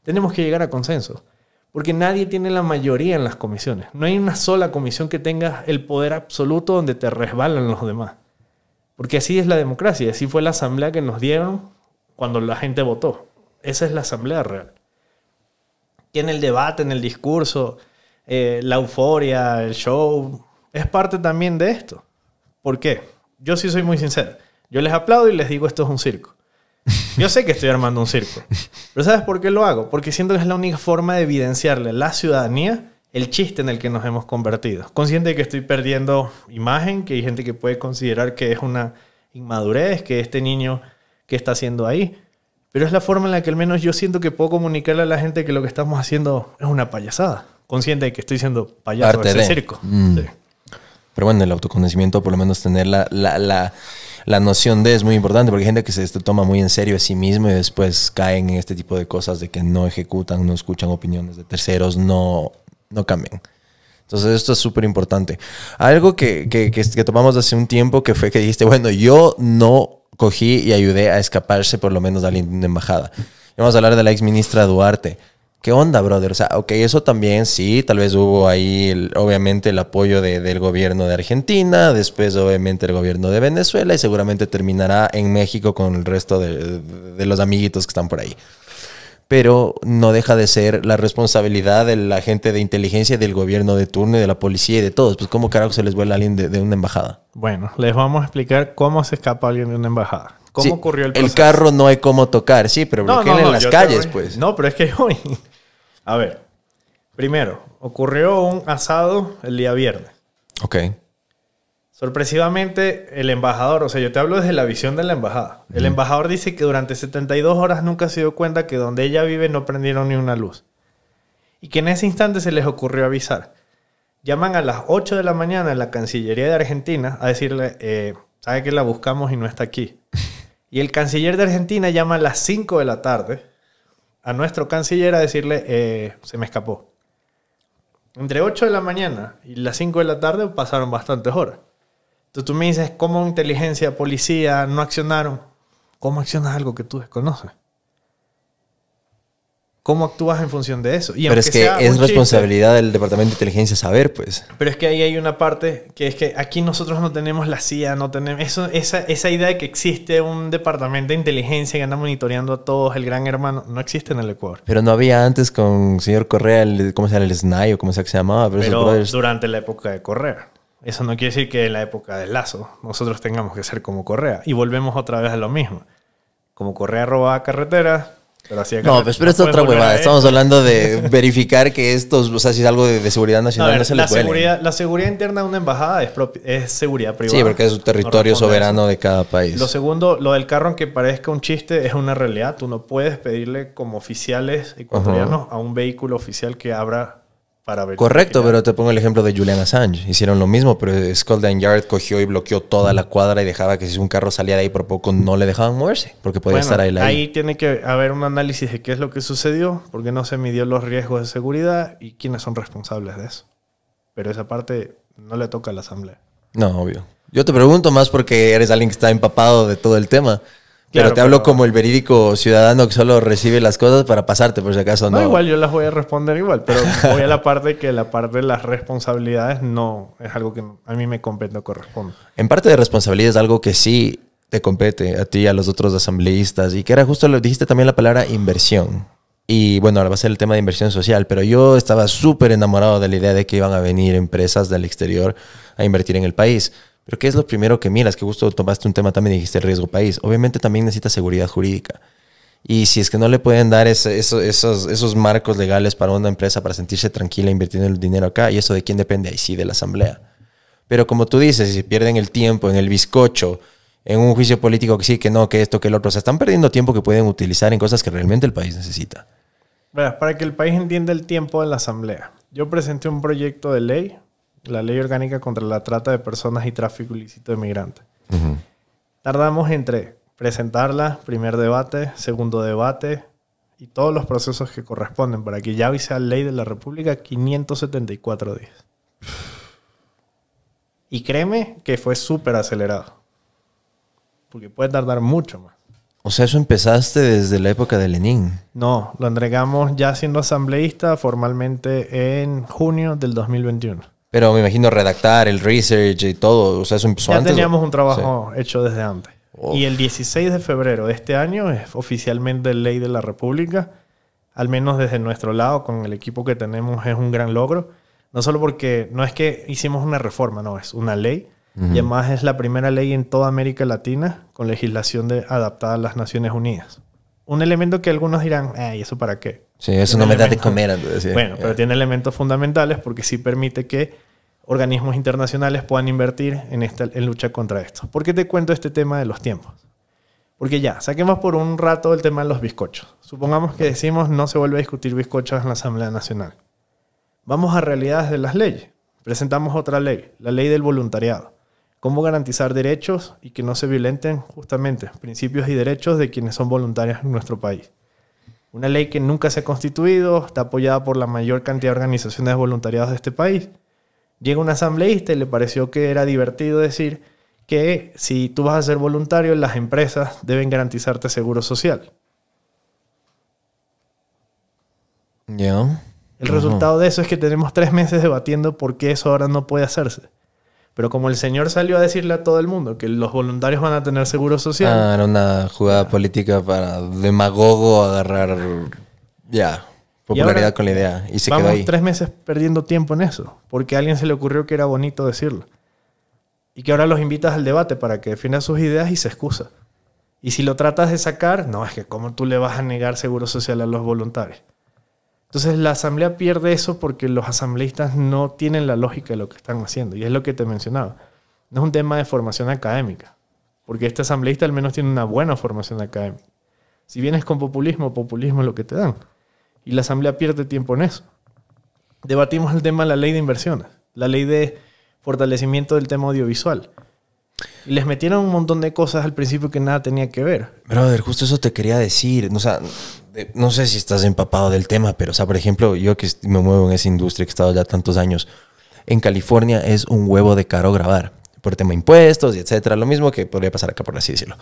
tenemos que llegar a consenso. Porque nadie tiene la mayoría en las comisiones. No hay una sola comisión que tenga el poder absoluto donde te resbalan los demás. Porque así es la democracia. Así fue la asamblea que nos dieron cuando la gente votó. Esa es la asamblea real. Y en el debate, en el discurso, la euforia, el show, es parte también de esto. ¿Por qué? Yo sí soy muy sincero. Yo les aplaudo y les digo esto es un circo. Yo sé que estoy armando un circo. Pero ¿sabes por qué lo hago? Porque siento que es la única forma de evidenciarle a la ciudadanía el chiste en el que nos hemos convertido. Consciente de que estoy perdiendo imagen, que hay gente que puede considerar que es una inmadurez, que este niño que está haciendo ahí. Pero es la forma en la que al menos yo siento que puedo comunicarle a la gente que lo que estamos haciendo es una payasada. Consciente de que estoy siendo payaso de ese circo. Sí. Pero bueno, el autoconocimiento, por lo menos tener la noción de es muy importante, porque hay gente que se toma muy en serio a sí mismo y después caen en este tipo de cosas de que no ejecutan, no escuchan opiniones de terceros, no cambian. Entonces esto es súper importante. Algo que tomamos hace un tiempo que fue que dijiste, bueno, yo no cogí y ayudé a escaparse por lo menos de alguien de una embajada. Y vamos a hablar de la ex ministra Duarte. ¿Qué onda, brother? O sea, ok, eso también sí, tal vez hubo ahí obviamente el apoyo del gobierno de Argentina, después obviamente el gobierno de Venezuela y seguramente terminará en México con el resto de los amiguitos que están por ahí. Pero no deja de ser la responsabilidad de la gente de inteligencia, del gobierno de turno y de la policía y de todos. Pues ¿cómo carajo se les vuela a alguien de una embajada? Bueno, les vamos a explicar cómo se escapa alguien de una embajada. ¿Cómo sí, ocurrió el proceso? El carro no hay cómo tocar, sí, pero bloqueen en las calles, pues. No, pero es que hoy... A ver, primero, ocurrió un asado el día viernes. Ok. Sorpresivamente, el embajador, o sea, yo te hablo desde la visión de la embajada. El embajador dice que durante 72 horas nunca se dio cuenta que donde ella vive no prendieron ni una luz. Y que en ese instante se les ocurrió avisar. Llaman a las 8 de la mañana a la Cancillería de Argentina a decirle, sabe que la buscamos y no está aquí. Y el canciller de Argentina llama a las 5 de la tarde a nuestro canciller a decirle, se me escapó. Entre 8 de la mañana y las 5 de la tarde pasaron bastantes horas. Entonces tú me dices, ¿cómo inteligencia, policía no accionaron? ¿Cómo accionas algo que tú desconoces? ¿Cómo actúas en función de eso? Y pero es que es responsabilidad del Departamento de Inteligencia saber, pues. Pero es que ahí hay una parte que es que aquí nosotros no tenemos la CIA, no tenemos esa idea de que existe un departamento de inteligencia que anda monitoreando a todos, el gran hermano, no existe en el Ecuador. Pero no había antes con el señor Correa, ¿cómo se llama? El SNAI o cómo sea que se llamaba. Pero durante la época de Correa. Eso no quiere decir que en la época de Lazo nosotros tengamos que ser como Correa. Y volvemos otra vez a lo mismo. Como Correa robaba carreteras... No, pues, pero esto es otra huevada. Estamos hablando de verificar que estos, o sea, si es algo de seguridad nacional, no se les vuelve. La seguridad interna de una embajada es seguridad privada. Sí, porque es un territorio soberano de cada país. Lo segundo, lo del carro, aunque parezca un chiste, es una realidad. Tú no puedes pedirle como oficiales ecuatorianos a un vehículo oficial que abra para ver. Correcto, pero te pongo el ejemplo de Julian Assange. Hicieron lo mismo, pero Scotland Yard cogió y bloqueó toda la cuadra y dejaba que si un carro salía de ahí por poco no le dejaban moverse, porque podía estar ahí. Ahí tiene que haber un análisis de qué es lo que sucedió, porque no se midió los riesgos de seguridad y quiénes son responsables de eso. Pero esa parte no le toca a la asamblea. No, obvio. Yo te pregunto más porque eres alguien que está empapado de todo el tema. Claro, pero te hablo como el verídico ciudadano que solo recibe las cosas para pasarte, por si acaso no. No, igual yo las voy a responder igual, pero voy a la parte que la parte de las responsabilidades no es algo que a mí me compete o corresponde. En parte de responsabilidad es algo que sí te compete a ti y a los otros asambleístas y que era justo, lo dijiste también la palabra inversión. Y bueno, ahora va a ser el tema de inversión social, pero yo estaba súper enamorado de la idea de que iban a venir empresas del exterior a invertir en el país. Pero ¿qué es lo primero que miras? Que justo tomaste un tema también, dijiste el riesgo país. Obviamente también necesita seguridad jurídica. Y si es que no le pueden dar esos marcos legales para una empresa para sentirse tranquila invirtiendo el dinero acá, ¿y eso de quién depende? Ahí sí, de la asamblea. Pero como tú dices, si pierden el tiempo en el bizcocho en un juicio político que sí, que no, que esto, que el otro. O sea, están perdiendo tiempo que pueden utilizar en cosas que realmente el país necesita. Verás, para que el país entienda el tiempo de la asamblea. Yo presenté un proyecto de ley, la Ley Orgánica contra la Trata de Personas y Tráfico Ilícito de Migrantes. Tardamos entre presentarla, primer debate, segundo debate y todos los procesos que corresponden para que ya hoy sea ley de la República 574 días. Y créeme que fue súper acelerado. Porque puede tardar mucho más. O sea, eso empezaste desde la época de Lenin. No, lo entregamos ya siendo asambleísta formalmente en junio del 2021. Pero me imagino redactar, el research y todo. O sea, eso empezó antes. Ya teníamos un trabajo hecho desde antes. Oh. Y el 16 de febrero de este año es oficialmente ley de la República. Al menos desde nuestro lado, con el equipo que tenemos, es un gran logro. No solo porque no es que hicimos una reforma, no, es una ley. Y además es la primera ley en toda América Latina con legislación adaptada a las Naciones Unidas. Un elemento que algunos dirán, ¿y eso para qué? Sí, eso no me da de comer. Entonces, bueno, pero tiene elementos fundamentales porque sí permite que organismos internacionales puedan invertir en lucha contra esto. ¿Por qué te cuento este tema de los tiempos? Porque ya, saquemos por un rato el tema de los bizcochos. Supongamos que decimos no se vuelve a discutir bizcochos en la Asamblea Nacional. Vamos a realidades de las leyes. Presentamos otra ley, la ley del voluntariado. Cómo garantizar derechos y que no se violenten justamente principios y derechos de quienes son voluntarios en nuestro país. Una ley que nunca se ha constituido, está apoyada por la mayor cantidad de organizaciones de voluntariados de este país. Llega un asambleísta y le pareció que era divertido decir que si tú vas a ser voluntario, las empresas deben garantizarte seguro social. Ya. El resultado de eso es que tenemos 3 meses debatiendo por qué eso ahora no puede hacerse. Pero como el señor salió a decirle a todo el mundo que los voluntarios van a tener seguro social... era una jugada política para demagogo agarrar popularidad con la idea. Y se quedó ahí. 3 meses perdiendo tiempo en eso. Porque a alguien se le ocurrió que era bonito decirlo. Y que ahora los invitas al debate para que defiendan sus ideas y se excusa. Y si lo tratas de sacar, no, es que cómo tú le vas a negar seguro social a los voluntarios. Entonces la asamblea pierde eso porque los asambleístas no tienen la lógica de lo que están haciendo. Y es lo que te mencionaba. No es un tema de formación académica. Porque este asambleísta al menos tiene una buena formación académica. Si vienes con populismo, populismo es lo que te dan. Y la asamblea pierde tiempo en eso. Debatimos el tema de la ley de inversiones. La ley de fortalecimiento del tema audiovisual. Y les metieron un montón de cosas al principio que nada tenía que ver. Brother, justo eso te quería decir. O sea, no sé si estás empapado del tema, pero, o sea, por ejemplo, yo que me muevo en esa industria, que he estado ya tantos años, en California es un huevo de caro grabar, por tema de impuestos y etcétera. Lo mismo que podría pasar acá, por así decirlo.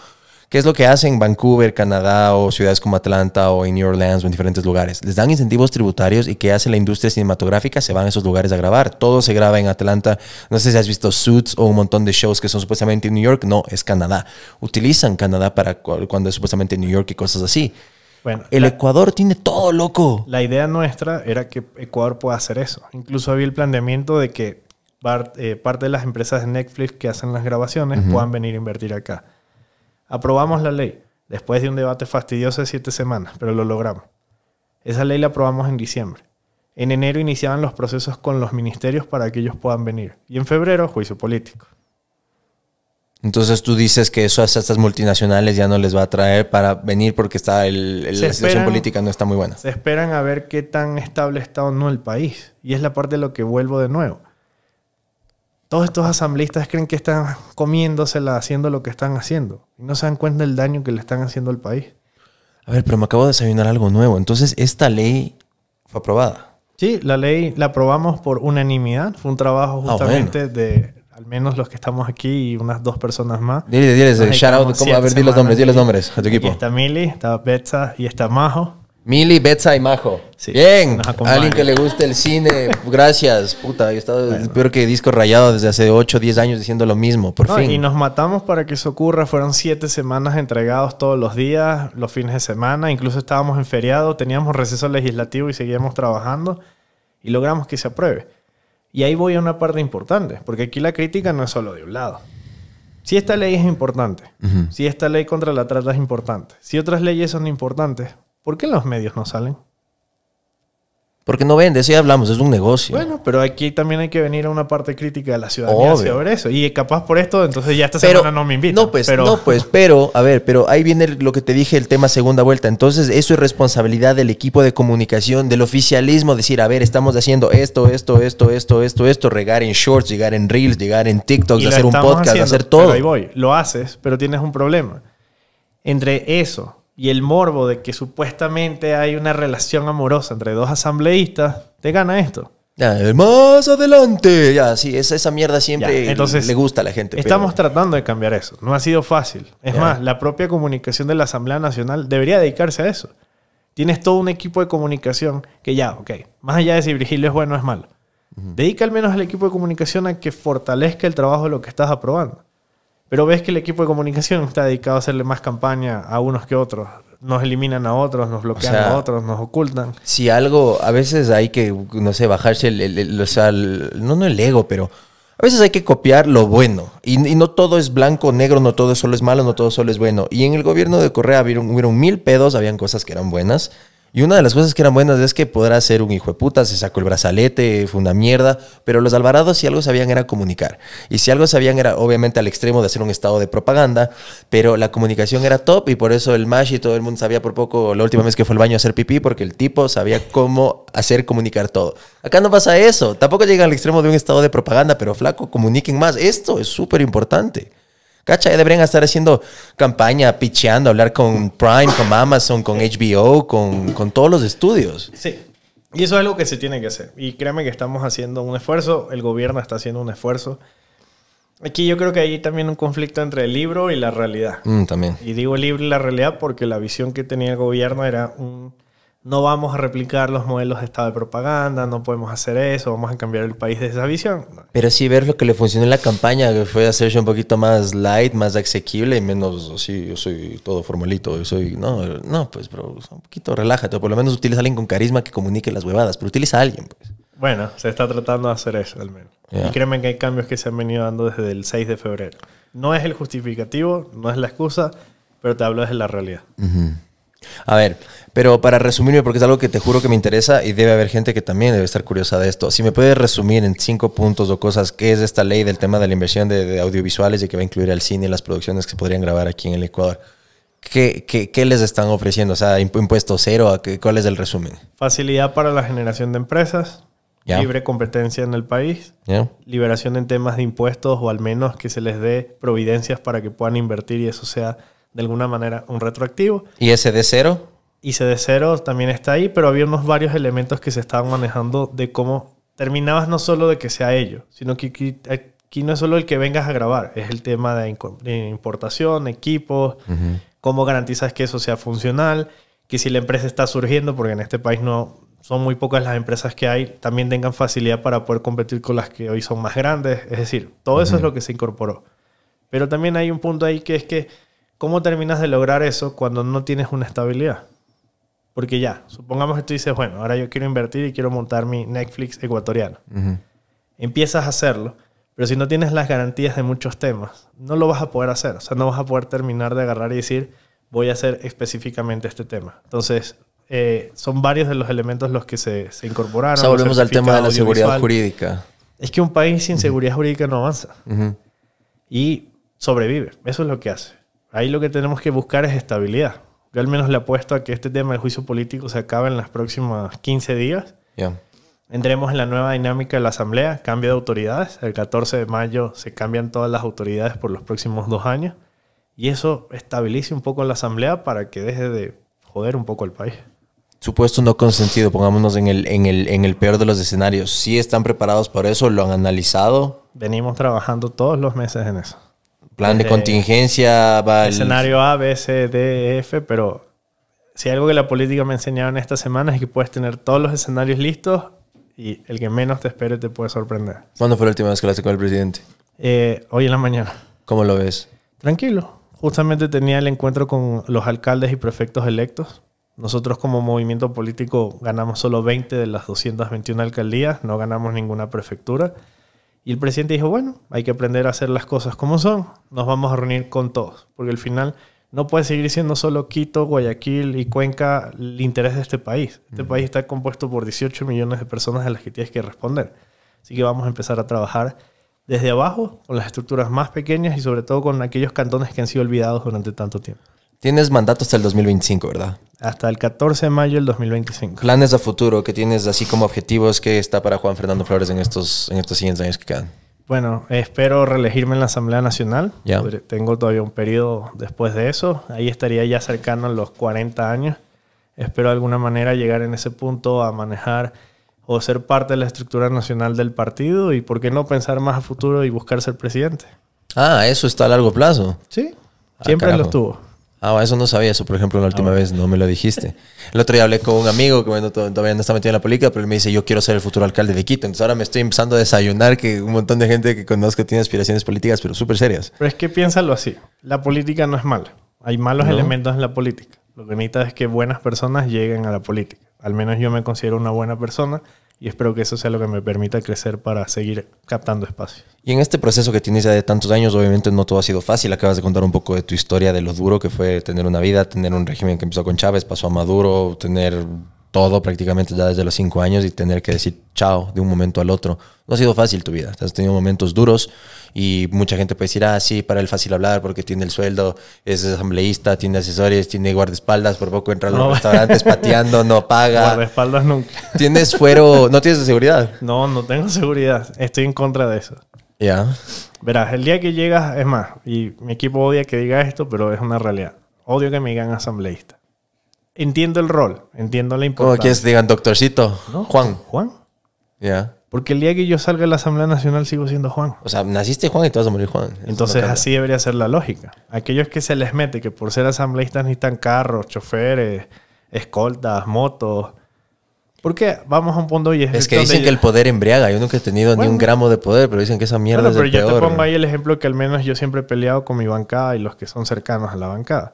¿Qué es lo que hacen en Vancouver, Canadá o ciudades como Atlanta o en New Orleans o en diferentes lugares? Les dan incentivos tributarios y ¿qué hace la industria cinematográfica? Se van a esos lugares a grabar. Todo se graba en Atlanta. No sé si has visto Suits o un montón de shows que son supuestamente en New York. No, es Canadá. Utilizan Canadá para cuando es supuestamente en New York y cosas así. Bueno, el Ecuador tiene todo, loco. La idea nuestra era que Ecuador pueda hacer eso. Incluso había el planteamiento de que parte de las empresas de Netflix que hacen las grabaciones puedan venir a invertir acá. Aprobamos la ley después de un debate fastidioso de 7 semanas, pero lo logramos. Esa ley la aprobamos en diciembre. En enero iniciaban los procesos con los ministerios para que ellos puedan venir. Y en febrero, juicio político. Entonces tú dices que eso a estas multinacionales ya no les va a traer para venir porque está la situación política no está muy buena. Se esperan a ver qué tan estable está o no el país. Y es la parte de lo que vuelvo de nuevo. Todos estos asambleístas creen que están comiéndosela haciendo lo que están haciendo. Y no se dan cuenta del daño que le están haciendo al país. A ver, pero me acabo de desayunar algo nuevo. Entonces, ¿esta ley fue aprobada? Sí, la ley la aprobamos por unanimidad. Fue un trabajo justamente de al menos los que estamos aquí y unas 2 personas más. Diles, shout out. A ver, di los nombres a tu equipo. Aquí está Mili, está Betsa y está Majo. Mili, Betsa y Majo. Sí, bien. Alguien que le guste el cine. Gracias. Puta, he estado peor que disco rayado desde hace 8 o 10 años diciendo lo mismo. Por fin. Y nos matamos para que eso ocurra. Fueron 7 semanas entregados todos los días, los fines de semana. Incluso estábamos en feriado, teníamos receso legislativo y seguíamos trabajando. Y logramos que se apruebe. Y ahí voy a una parte importante. Porque aquí la crítica no es solo de un lado. Si esta ley es importante, si esta ley contra la trata es importante, si otras leyes son importantes, ¿por qué en los medios no salen? Porque no vende, eso ya hablamos, es un negocio. Bueno, pero aquí también hay que venir a una parte crítica de la ciudadanía hacia ver eso. Y capaz por esto, entonces ya esta semana no me invitan. Pero, a ver, pero ahí viene lo que te dije, el tema segunda vuelta. Entonces, eso es responsabilidad del equipo de comunicación, del oficialismo, decir, a ver, estamos haciendo esto, regar en shorts, llegar en reels, llegar en TikTok, hacer un podcast, hacer todo. Pero ahí voy, lo haces, pero tienes un problema. Entre eso y el morbo de que supuestamente hay una relación amorosa entre dos asambleístas, te gana esto. Ya, más adelante. Ya, sí, esa mierda siempre ya, entonces, le gusta a la gente. Estamos tratando de cambiar eso. No ha sido fácil. Es más, la propia comunicación de la Asamblea Nacional debería dedicarse a eso. Tienes todo un equipo de comunicación que ya, ok, más allá de si Virgilio es bueno o es malo, dedica al menos al equipo de comunicación a que fortalezca el trabajo de lo que estás aprobando. Pero ves que el equipo de comunicación está dedicado a hacerle más campaña a unos que otros. Nos eliminan a otros, nos bloquean a otros, nos ocultan. Si algo, a veces hay que, no sé, bajarse no el ego, pero a veces hay que copiar lo bueno. Y no todo es blanco o negro, no todo solo es malo, no todo solo es bueno. Y en el gobierno de Correa hubieron 1000 pedos, habían cosas que eran buenas. Y una de las cosas que eran buenas es que podrá ser un hijo de puta, se sacó el brazalete, fue una mierda. Pero los Alvarados, si algo sabían, era comunicar. Y si algo sabían, era obviamente al extremo de hacer un estado de propaganda. Pero la comunicación era top y por eso el Mashi, todo el mundo sabía por poco la última vez que fue al baño a hacer pipí, porque el tipo sabía cómo hacer comunicar todo. Acá no pasa eso. Tampoco llegan al extremo de un estado de propaganda, pero flaco, comuniquen más. Esto es súper importante. ¿Cacha? Deberían estar haciendo campaña, pitcheando, hablar con Prime, con Amazon, con HBO, con todos los estudios. Sí. Y eso es algo que se tiene que hacer. Y créeme que estamos haciendo un esfuerzo. El gobierno está haciendo un esfuerzo. Aquí yo creo que hay también un conflicto entre el libro y la realidad. También. Y digo el libro y la realidad porque la visión que tenía el gobierno era no vamos a replicar los modelos de estado de propaganda, no podemos hacer eso, vamos a cambiar el país de esa visión. Pero sí ver lo que le funcionó en la campaña, que fue hacerse un poquito más light, más asequible y menos así, yo soy todo formalito, yo soy... No, pues, bro, un poquito relájate, o por lo menos utiliza a alguien con carisma que comunique las huevadas, pero utiliza a alguien, pues. Bueno, se está tratando de hacer eso, al menos. Yeah. Y créanme que hay cambios que se han venido dando desde el 6 de febrero. No es el justificativo, no es la excusa, pero te hablo desde la realidad. A ver, pero para resumirme, porque es algo que te juro que me interesa y debe haber gente que también debe estar curiosa de esto. Si me puedes resumir en 5 puntos o cosas, ¿qué es esta ley del tema de la inversión de audiovisuales y que va a incluir al cine y las producciones que se podrían grabar aquí en el Ecuador? ¿Qué les están ofreciendo? O sea, impuesto cero, ¿cuál es el resumen? Facilidad para la generación de empresas, libre competencia en el país, liberación en temas de impuestos o al menos que se les dé providencias para que puedan invertir y eso sea de alguna manera un retroactivo. ¿Y ese de cero? Y ese de cero también está ahí, pero había varios elementos que se estaban manejando de cómo terminabas no solo de que sea ello, sino que aquí no es solo el que vengas a grabar, es el tema de importación, equipos, cómo garantizas que eso sea funcional, que si la empresa está surgiendo, porque en este país no son muy pocas las empresas que hay, también tengan facilidad para poder competir con las que hoy son más grandes. Es decir, todo eso es lo que se incorporó. Pero también hay un punto ahí que es que ¿cómo terminas de lograr eso cuando no tienes una estabilidad? Porque ya, supongamos que tú dices, bueno, ahora yo quiero invertir y quiero montar mi Netflix ecuatoriano. Empiezas a hacerlo, pero si no tienes las garantías de muchos temas, no lo vas a poder hacer. O sea, no vas a poder terminar de agarrar y decir, voy a hacer específicamente este tema. Entonces, son varios de los elementos los que se incorporaron. O sea, volvemos al tema de la seguridad jurídica. Es que un país sin seguridad jurídica no avanza. Y sobrevive. Eso es lo que hace. Ahí lo que tenemos que buscar es estabilidad. Yo al menos le apuesto a que este tema del juicio político se acabe en los próximos 15 días. Entremos en la nueva dinámica de la Asamblea, cambio de autoridades. El 14 de mayo se cambian todas las autoridades por los próximos 2 años. Y eso estabilice un poco la Asamblea para que deje de joder un poco el país. Supuesto no consentido, pongámonos en el peor de los escenarios. ¿Sí están preparados para eso? ¿Lo han analizado? Venimos trabajando todos los meses en eso. Plan de contingencia, escenario A, B, C, D, F, pero si hay algo que la política me ha enseñado en esta semana es que puedes tener todos los escenarios listos y el que menos te espere te puede sorprender. ¿Cuándo fue la última vez que hablaste con el presidente? Hoy en la mañana. ¿Cómo lo ves? Tranquilo. Justamente tenía el encuentro con los alcaldes y prefectos electos. Nosotros como movimiento político ganamos solo 20 de las 221 alcaldías, no ganamos ninguna prefectura. Y el presidente dijo, bueno, hay que aprender a hacer las cosas como son. Nos vamos a reunir con todos. Porque al final no puede seguir siendo solo Quito, Guayaquil y Cuenca el interés de este país. Este país está compuesto por 18 millones de personas a las que tienes que responder. Así que vamos a empezar a trabajar desde abajo, con las estructuras más pequeñas y sobre todo con aquellos cantones que han sido olvidados durante tanto tiempo. Tienes mandato hasta el 2025, ¿verdad? Hasta el 14 de mayo del 2025. Planes a futuro que tienes así como objetivos que está para Juan Fernando Flores en estos siguientes años que quedan. Bueno, espero reelegirme en la Asamblea Nacional. Ya. Tengo todavía un periodo después de eso. Ahí estaría ya cercano a los 40 años. Espero de alguna manera llegar en ese punto a manejar o ser parte de la estructura nacional del partido y por qué no pensar más a futuro y buscar ser presidente. Ah, eso está a largo plazo. Sí, siempre carajo. lo estuvo. Ah, eso no sabía. Eso, por ejemplo, la última vez no me lo dijiste. El otro día hablé con un amigo que bueno, todavía no está metido en la política, pero él me dice, yo quiero ser el futuro alcalde de Quito. Entonces ahora me estoy empezando a desayunar que un montón de gente que conozco tiene aspiraciones políticas, pero súper serias. Pero es que piénsalo así. La política no es mala. Hay malos elementos en la política. Lo que necesita es que buenas personas lleguen a la política. Al menos yo me considero una buena persona y espero que eso sea lo que me permita crecer para seguir captando espacio. Y en este proceso que tienes ya de tantos años, obviamente no todo ha sido fácil. Acabas de contar un poco de tu historia, de lo duro que fue tener una vida, tener un régimen que empezó con Chávez, pasó a Maduro, tener todo prácticamente ya desde los 5 años y tener que decir chao de un momento al otro. No ha sido fácil tu vida. Has tenido momentos duros y mucha gente puede decir, ah, sí, para él fácil hablar porque tiene el sueldo, es asambleísta, tiene asesores, tiene guardaespaldas, por poco entra a los restaurantes pateando, no paga. Guardaespaldas nunca. ¿Tienes fuero? ¿No tienes de seguridad? No tengo seguridad. Estoy en contra de eso. Ya. Verás, el día que llegas, es más, y mi equipo odia que diga esto, pero es una realidad. Odio que me digan asambleísta. Entiendo el rol, entiendo la ¿Cómo importancia. quieres que digan doctorcito? ¿No? Juan. Juan. Ya. Porque el día que yo salga de la Asamblea Nacional sigo siendo Juan. O sea, naciste Juan y te vas a morir Juan. Eso Entonces no cambia. así debería ser la lógica. Aquellos que se les mete que por ser asambleístas necesitan carros, choferes, escoltas, motos. ¿Por qué? Vamos a un punto y Es que dicen que el poder embriaga. Yo nunca he tenido ni un gramo de poder, pero dicen que esa mierda Bueno, es pero el yo peor. te pongo ahí el ejemplo que al menos yo siempre he peleado con mi bancada y los que son cercanos a la bancada.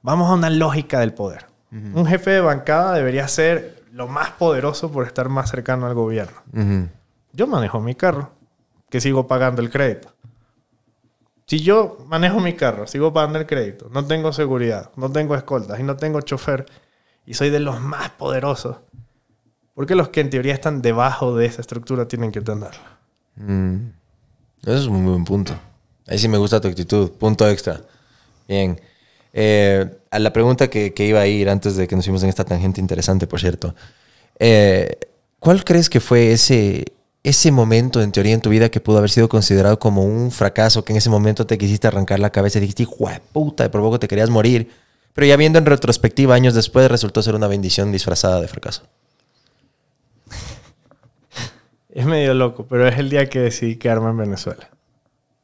Vamos a una lógica del poder. Un jefe de bancada debería ser lo más poderoso por estar más cercano al gobierno. Yo manejo mi carro, que sigo pagando el crédito. Si yo manejo mi carro, sigo pagando el crédito, no tengo seguridad, no tengo escoltas y no tengo chofer y soy de los más poderosos, ¿por qué los que en teoría están debajo de esa estructura tienen que tenerla? Eso es un muy buen punto. Ahí sí me gusta tu actitud. Punto extra. Bien. A la pregunta que iba a ir antes de que nos fuimos en esta tangente interesante, por cierto. ¿Cuál crees que fue ese momento, en teoría, en tu vida que pudo haber sido considerado como un fracaso, que en ese momento te quisiste arrancar la cabeza y dijiste, hijo de puta, por poco te querías morir, pero ya viendo en retrospectiva, años después, resultó ser una bendición disfrazada de fracaso? Es medio loco, pero es el día que decidí quedarme en Venezuela.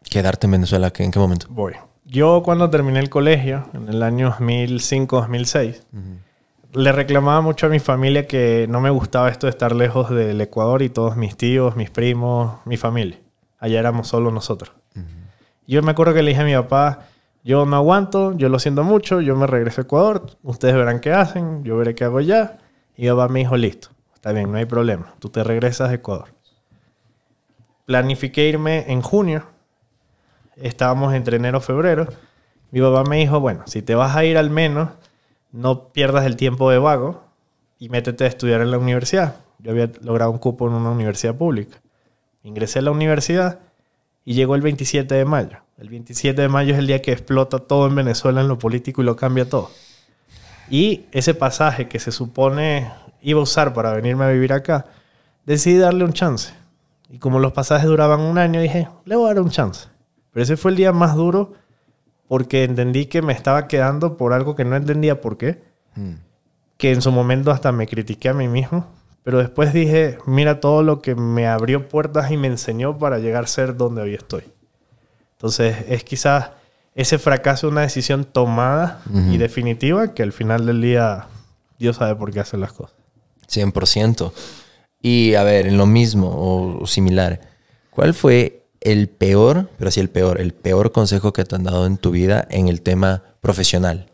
¿Quedarte en Venezuela? ¿En qué momento? Voy. Yo cuando terminé el colegio, en el año 2005-2006, le reclamaba mucho a mi familia que no me gustaba esto de estar lejos del Ecuador y todos mis tíos, mis primos, mi familia. Allá éramos solo nosotros. Yo me acuerdo que le dije a mi papá, yo no aguanto, yo lo siento mucho, yo me regreso a Ecuador, ustedes verán qué hacen, yo veré qué hago allá. Y mi papá me dijo, listo, está bien, no hay problema, tú te regresas a Ecuador. Planifiqué irme en junio. Estábamos entre enero y febrero. Mi papá me dijo, bueno, si te vas a ir al menos, no pierdas el tiempo de vago y métete a estudiar en la universidad. Yo había logrado un cupo en una universidad pública. Ingresé a la universidad y llegó el 27 de mayo. El 27 de mayo es el día que explota todo en Venezuela en lo político y lo cambia todo. Y ese pasaje que se supone iba a usar para venirme a vivir acá, decidí darle un chance. Y como los pasajes duraban un año, dije, le voy a dar un chance. Pero ese fue el día más duro porque entendí que me estaba quedando por algo que no entendía por qué. Que en su momento hasta me critiqué a mí mismo. Pero después dije, mira todo lo que me abrió puertas y me enseñó para llegar a ser donde hoy estoy. Entonces es quizás ese fracaso una decisión tomada y definitiva que al final del día Dios sabe por qué hace las cosas. 100%. Y a ver, en lo mismo o similar, ¿cuál fue el peor, pero sí el peor consejo que te han dado en tu vida en el tema profesional?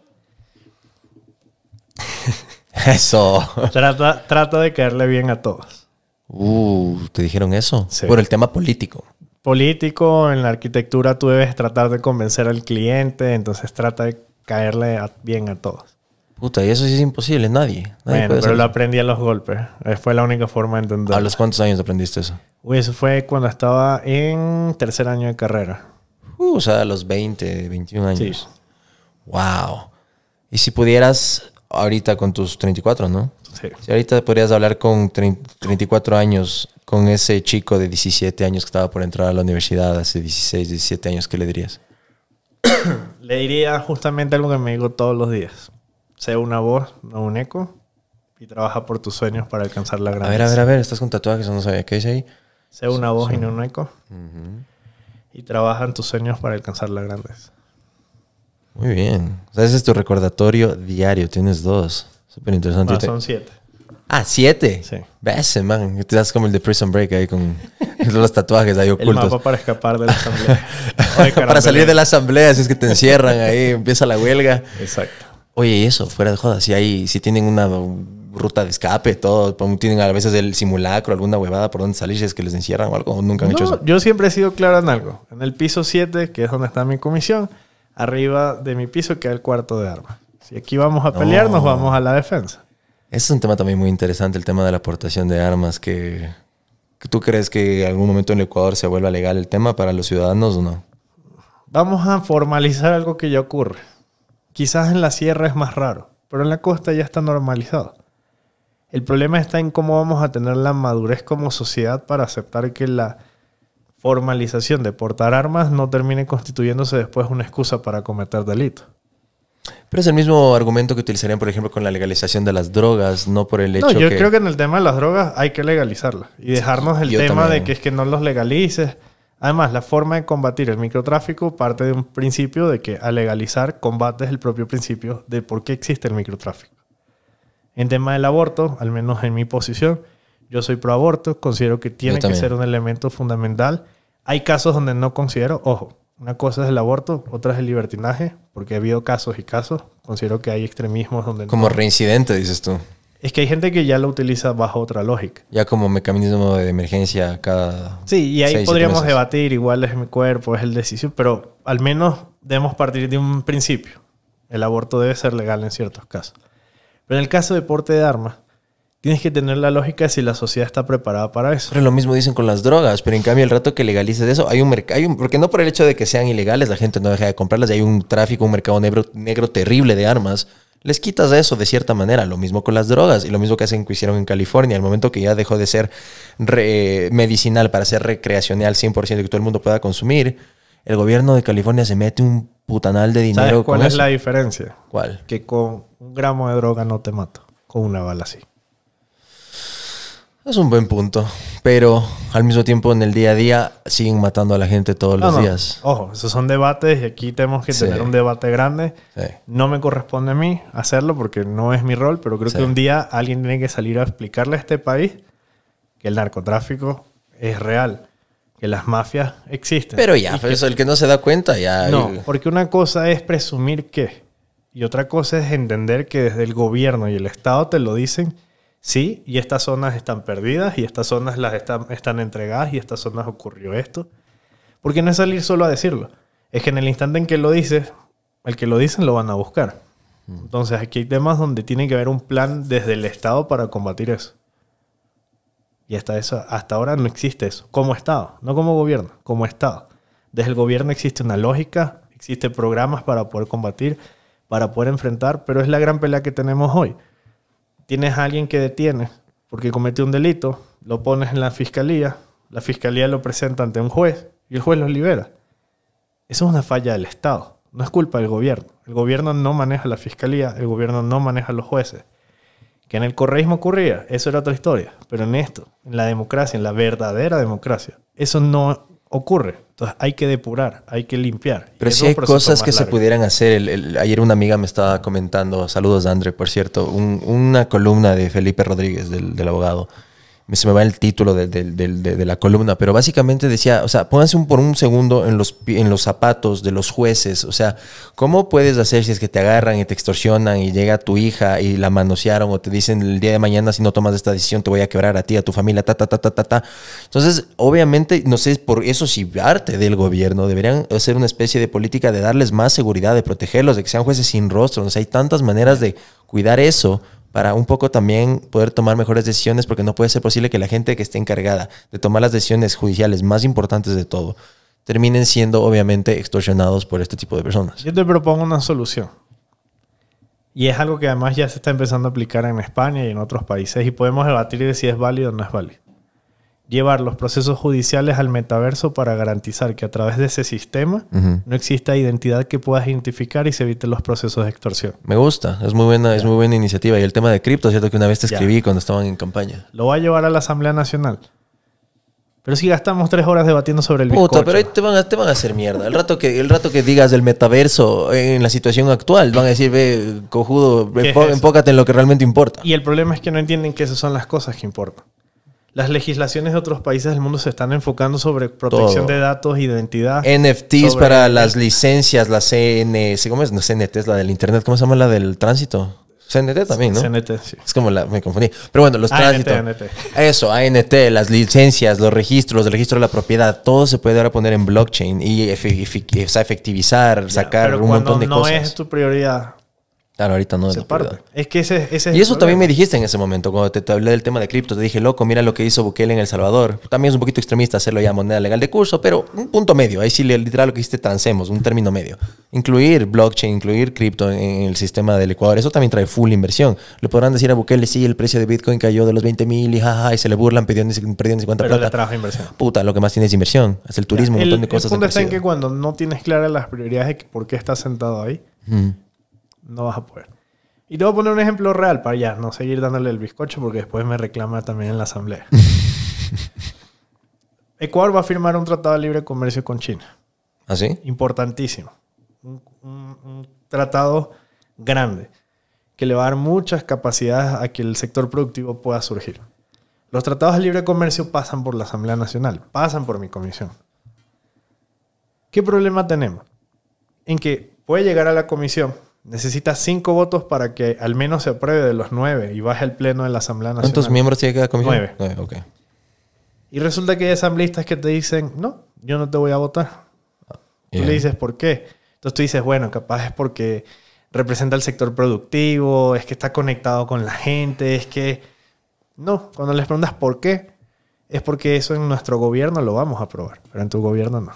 Eso. Trata de caerle bien a todos. ¿Te dijeron eso? Sí. Por el tema político. Político, en la arquitectura tú debes tratar de convencer al cliente, entonces trata de caerle bien a todos. Puta, y eso sí es imposible, nadie. Bueno, pero lo aprendí a los golpes. Fue la única forma de entenderlo. ¿A los cuántos años aprendiste eso? Uy, eso fue cuando estaba en tercer año de carrera. O sea, a los 20, 21 años. Sí. Wow. Y si pudieras, ahorita con tus 34, ¿no? Sí. Si ahorita podrías hablar con 34 años, con ese chico de 17 años que estaba por entrar a la universidad hace 16, 17 años, ¿qué le dirías? Le diría justamente algo que me digo todos los días. Sé una voz, no un eco, y trabaja por tus sueños para alcanzar la grandeza. A ver, estás con tatuajes, no sabía. ¿Qué dice ahí? Sé una voz y no un eco, y trabaja en tus sueños para alcanzar la grandeza. Muy bien. O sea, ese es tu recordatorio diario. Tienes 2. Súper interesante. No, son 7. Ah, 7. Sí. Ves, man. Te das como el de Prison Break ahí con los tatuajes ahí El ocultos. mapa para escapar de la asamblea. Para salir de la asamblea, si es que te encierran ahí, empieza la huelga. Exacto. Oye, y eso, fuera de joda, si tienen una ruta de escape, todo, tienen a veces el simulacro, alguna huevada por donde salir, si es que les encierran o algo, o nunca han hecho eso. Yo siempre he sido claro en algo. En el piso 7, que es donde está mi comisión, arriba de mi piso queda el cuarto de armas. Si aquí vamos a pelear, nos vamos a la defensa. Ese es un tema también muy interesante, el tema de la aportación de armas, que ¿tú crees que en algún momento en el Ecuador se vuelva legal el tema para los ciudadanos o no? Vamos a formalizar algo que ya ocurre. Quizás en la sierra es más raro, pero en la costa ya está normalizado. El problema está en cómo vamos a tener la madurez como sociedad para aceptar que la formalización de portar armas no termine constituyéndose después una excusa para cometer delitos. Pero es el mismo argumento que utilizarían, por ejemplo, con la legalización de las drogas, no por el hecho No, yo creo que en el tema de las drogas hay que legalizarlas y dejarnos el tema también. de que no los legalices. Además, la forma de combatir el microtráfico parte de un principio de que al legalizar combates el propio principio de por qué existe el microtráfico. En tema del aborto, al menos en mi posición, yo soy pro aborto, considero que tiene que ser un elemento fundamental. Hay casos donde no considero, ojo, una cosa es el aborto, otra es el libertinaje, porque ha habido casos y casos. Considero que hay extremismos donde como no. reincidente, dices tú. Es que hay gente que ya lo utiliza bajo otra lógica. Ya como mecanismo de emergencia cada... Sí, y ahí 6, 7 podríamos meses. debatir, igual es mi cuerpo, es el decisivo, pero al menos debemos partir de un principio. El aborto debe ser legal en ciertos casos. Pero en el caso de porte de armas, tienes que tener la lógica de si la sociedad está preparada para eso. Pero lo mismo dicen con las drogas, pero en cambio el rato que legalices eso, hay un mercado, porque no por el hecho de que sean ilegales la gente no deja de comprarlas, y hay un tráfico, un mercado negro terrible de armas. Les quitas eso de cierta manera. Lo mismo con las drogas y lo mismo que hicieron en California. Al momento que ya dejó de ser medicinal para ser recreacional 100% y que todo el mundo pueda consumir, el gobierno de California se mete un putanal de dinero. ¿Sabes cuál con es eso? la diferencia? ¿Cuál? Que con 1 gramo de droga no te mato. Con una bala sí. Es un buen punto. Pero al mismo tiempo en el día a día siguen matando a la gente todos los días. Ojo, esos son debates y aquí tenemos que tener un debate grande. Sí. No me corresponde a mí hacerlo porque no es mi rol, pero creo que un día alguien tiene que salir a explicarle a este país que el narcotráfico es real, que las mafias existen. Pero ya, pues el que no se da cuenta ya... No, porque una cosa es presumir que y otra cosa es entender que desde el gobierno y el Estado te lo dicen. Sí, y estas zonas están perdidas y estas zonas están entregadas y estas zonas ocurrió esto. Porque no es salir solo a decirlo. Es que en el instante en que lo dices, el que lo dicen lo van a buscar. Entonces aquí hay temas donde tiene que haber un plan desde el Estado para combatir eso. Y hasta ahora no existe eso. Como Estado, no como gobierno, como Estado. Desde el gobierno existe una lógica, existen programas para poder combatir, para poder enfrentar, pero es la gran pelea que tenemos hoy. Tienes a alguien que detienes porque cometió un delito, lo pones en la fiscalía lo presenta ante un juez y el juez lo libera. Eso es una falla del Estado, no es culpa del gobierno. El gobierno no maneja la fiscalía, el gobierno no maneja los jueces. Que en el correísmo ocurría, eso era otra historia. Pero en esto, en la democracia, en la verdadera democracia, eso no ocurre. Entonces hay que depurar, hay que limpiar. Pero sí hay cosas que se pudieran hacer. Ayer una amiga me estaba comentando, saludos André, por cierto, una columna de Felipe Rodríguez, del abogado. se me va el título de la columna, pero básicamente decía, o sea, pónganse por un segundo en los zapatos de los jueces. O sea, ¿cómo puedes hacer si es que te agarran y te extorsionan y llega tu hija y la manosearon o te dicen el día de mañana si no tomas esta decisión te voy a quebrar a ti, a tu familia, Entonces, obviamente, no sé, por eso si parte del gobierno deberían hacer una especie de política de darles más seguridad, de protegerlos, de que sean jueces sin rostro. O sea, hay tantas maneras de cuidar eso para un poco también poder tomar mejores decisiones, porque no puede ser posible que la gente que esté encargada de tomar las decisiones judiciales más importantes de todo terminen siendo obviamente extorsionados por este tipo de personas. Yo te propongo una solución. Y es algo que además ya se está empezando a aplicar en España y en otros países y podemos debatir de si es válido o no es válido. Llevar los procesos judiciales al metaverso para garantizar que a través de ese sistema no exista identidad que puedas identificar y se eviten los procesos de extorsión. Me gusta, es muy buena iniciativa. Y el tema de cripto, cierto que una vez te escribí cuando estaban en campaña. Lo va a llevar a la Asamblea Nacional. Pero si gastamos 3 horas debatiendo sobre el bizcocho. Puta, pero ahí te van a hacer mierda. El rato que digas del metaverso en la situación actual, van a decir, ve, cojudo, enfócate en lo que realmente importa. Y el problema es que no entienden que esas son las cosas que importan. Las legislaciones de otros países del mundo se están enfocando sobre protección de datos, identidad. NFTs para las licencias, la ¿cómo es? No, CNT es la del internet. ¿Cómo se llama la del tránsito? CNT también, ¿no? CNT, sí. Es como me confundí. Pero bueno, los tránsitos. ANT. Eso, ANT, las licencias, los registros, el registro de la propiedad, todo se puede ahora poner en blockchain y efectivizar, sacar un montón de cosas. No es tu prioridad. Claro, ahorita no es la prioridad. Es que ese es y eso también me dijiste en ese momento, cuando te hablé del tema de cripto. Te dije, loco, mira lo que hizo Bukele en El Salvador. También es un poquito extremista hacerlo ya moneda legal de curso, pero un punto medio. Ahí sí, literal, lo que hiciste, transemos, un término medio. Incluir blockchain, incluir cripto en el sistema del Ecuador. Eso también trae full inversión. Le podrán decir a Bukele, sí, el precio de Bitcoin cayó de los 20,000 y jaja, y se le burlan perdiendo 50 pero plata. le trajo inversión. Puta, lo que más tiene es inversión. Es el turismo, un montón de cosas. El punto está en que cuando no tienes claras las prioridades de por qué estás sentado ahí, no vas a poder. Y te voy a poner un ejemplo real para ya no seguir dándole el bizcocho porque después me reclama también en la asamblea. Ecuador va a firmar un tratado de libre comercio con China. ¿Ah, sí? Importantísimo. Un tratado grande que le va a dar muchas capacidades a que el sector productivo pueda surgir. Los tratados de libre comercio pasan por la Asamblea Nacional, pasan por mi comisión. ¿Qué problema tenemos? En que puede llegar a la comisión. Necesita 5 votos para que al menos se apruebe de los 9 y baje al pleno de la Asamblea Nacional. ¿Cuántos miembros tiene cada comisión? 9. Okay. Y resulta que hay asambleístas que te dicen, no, yo no te voy a votar. Tú le dices, ¿por qué? Entonces tú dices, bueno, capaz es porque representa el sector productivo, es que está conectado con la gente, es que... No, cuando les preguntas por qué, es porque eso en nuestro gobierno lo vamos a aprobar, pero en tu gobierno no.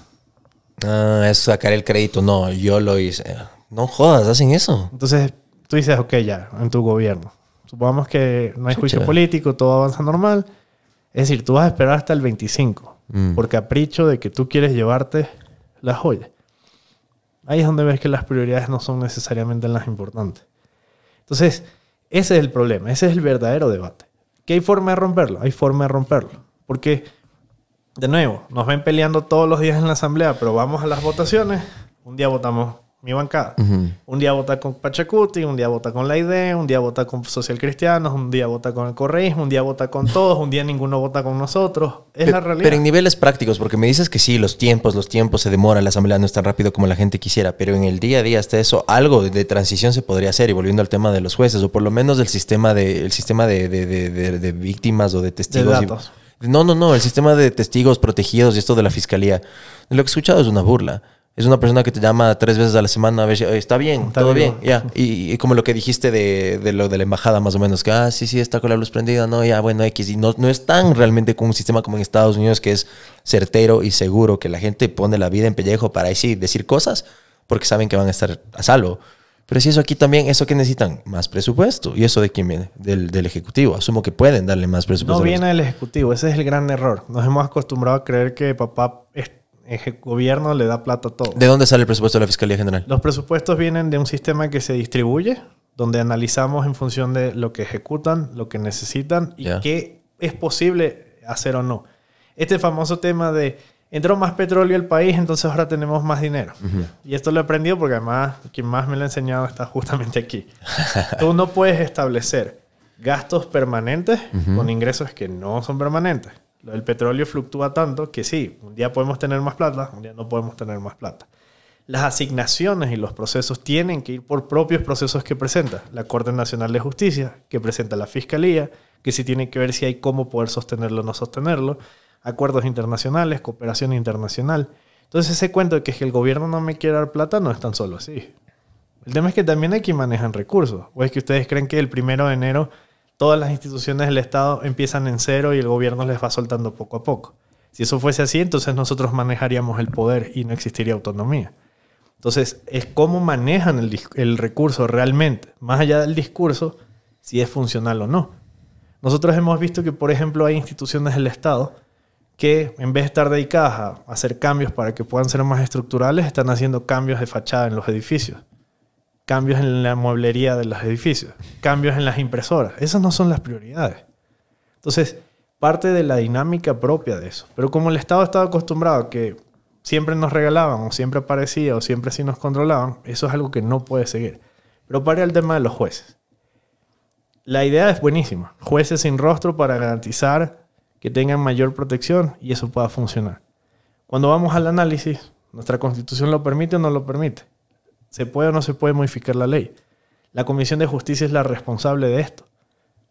Ah, es sacar el crédito. No, yo lo hice. No jodas, hacen eso. Entonces tú dices, ok, ya, en tu gobierno. Supongamos que no hay juicio político, todo avanza normal. Es decir, tú vas a esperar hasta el 25 por capricho de que tú quieres llevarte la joya. Ahí es donde ves que las prioridades no son necesariamente las importantes. Entonces, ese es el problema, ese es el verdadero debate. ¿Que hay forma de romperlo? Hay forma de romperlo. Porque, de nuevo, nos ven peleando todos los días en la asamblea, pero vamos a las votaciones, un día votamos mi bancada. Un día vota con Pachacuti, un día vota con la ID, un día vota con Social Cristianos, un día vota con el correísmo, un día vota con todos, un día ninguno vota con nosotros. Es la realidad. Pero en niveles prácticos, porque me dices que sí, los tiempos se demoran, la asamblea no es tan rápido como la gente quisiera, pero en el día a día hasta eso, algo de transición se podría hacer. Y volviendo al tema de los jueces, o por lo menos del sistema de víctimas o de testigos. De datos. No, el sistema de testigos protegidos y esto de la fiscalía. Lo que he escuchado es una burla. Es una persona que te llama 3 veces a la semana a ver si está bien, todo bien, ya. Y como lo que dijiste de lo de la embajada más o menos, que sí, está con la luz prendida, no, ya, bueno, X. Y no están realmente con un sistema como en Estados Unidos que es certero y seguro, que la gente pone la vida en pellejo para así decir cosas porque saben que van a estar a salvo. Pero si eso aquí también, ¿eso que necesitan? Más presupuesto. ¿Y eso de quién viene? Del Ejecutivo. Asumo que pueden darle más presupuesto. No viene del Ejecutivo, ese es el gran error. Nos hemos acostumbrado a creer que papá... El gobierno le da plata a todo. ¿De dónde sale el presupuesto de la Fiscalía General? Los presupuestos vienen de un sistema que se distribuye, donde analizamos en función de lo que ejecutan, lo que necesitan y qué es posible hacer o no. Este famoso tema de entró más petróleo al país, entonces ahora tenemos más dinero. Y esto lo he aprendido porque además quien más me lo ha enseñado está justamente aquí. Tú no puedes establecer gastos permanentes con ingresos que no son permanentes. Lo del petróleo fluctúa tanto que sí, un día podemos tener más plata, un día no podemos tener más plata. Las asignaciones y los procesos tienen que ir por propios procesos que presenta la Corte Nacional de Justicia, que presenta la Fiscalía, que sí tiene que ver si hay cómo poder sostenerlo o no sostenerlo, acuerdos internacionales, cooperación internacional. Entonces ese cuento de que el gobierno no me quiere dar plata no es tan solo así. El tema es que también hay quien manejan recursos. ¿O es que ustedes creen que el 1 de enero todas las instituciones del Estado empiezan en cero y el gobierno les va soltando poco a poco? Si eso fuese así, entonces nosotros manejaríamos el poder y no existiría autonomía. Entonces, es cómo manejan el recurso realmente, más allá del discurso, si es funcional o no. Nosotros hemos visto que, por ejemplo, hay instituciones del Estado que, en vez de estar dedicadas a hacer cambios para que puedan ser más estructurales, están haciendo cambios de fachada en los edificios, cambios en la mueblería de los edificios, cambios en las impresoras. Esas no son las prioridades. Entonces, parte de la dinámica propia de eso. Pero como el Estado estaba acostumbrado a que siempre nos regalaban, o siempre aparecía, o siempre sí nos controlaban, eso es algo que no puede seguir. Pero para el tema de los jueces. La idea es buenísima. Jueces sin rostro para garantizar que tengan mayor protección y eso pueda funcionar. Cuando vamos al análisis, ¿nuestra Constitución lo permite o no lo permite? ¿Se puede o no se puede modificar la ley? La Comisión de Justicia es la responsable de esto.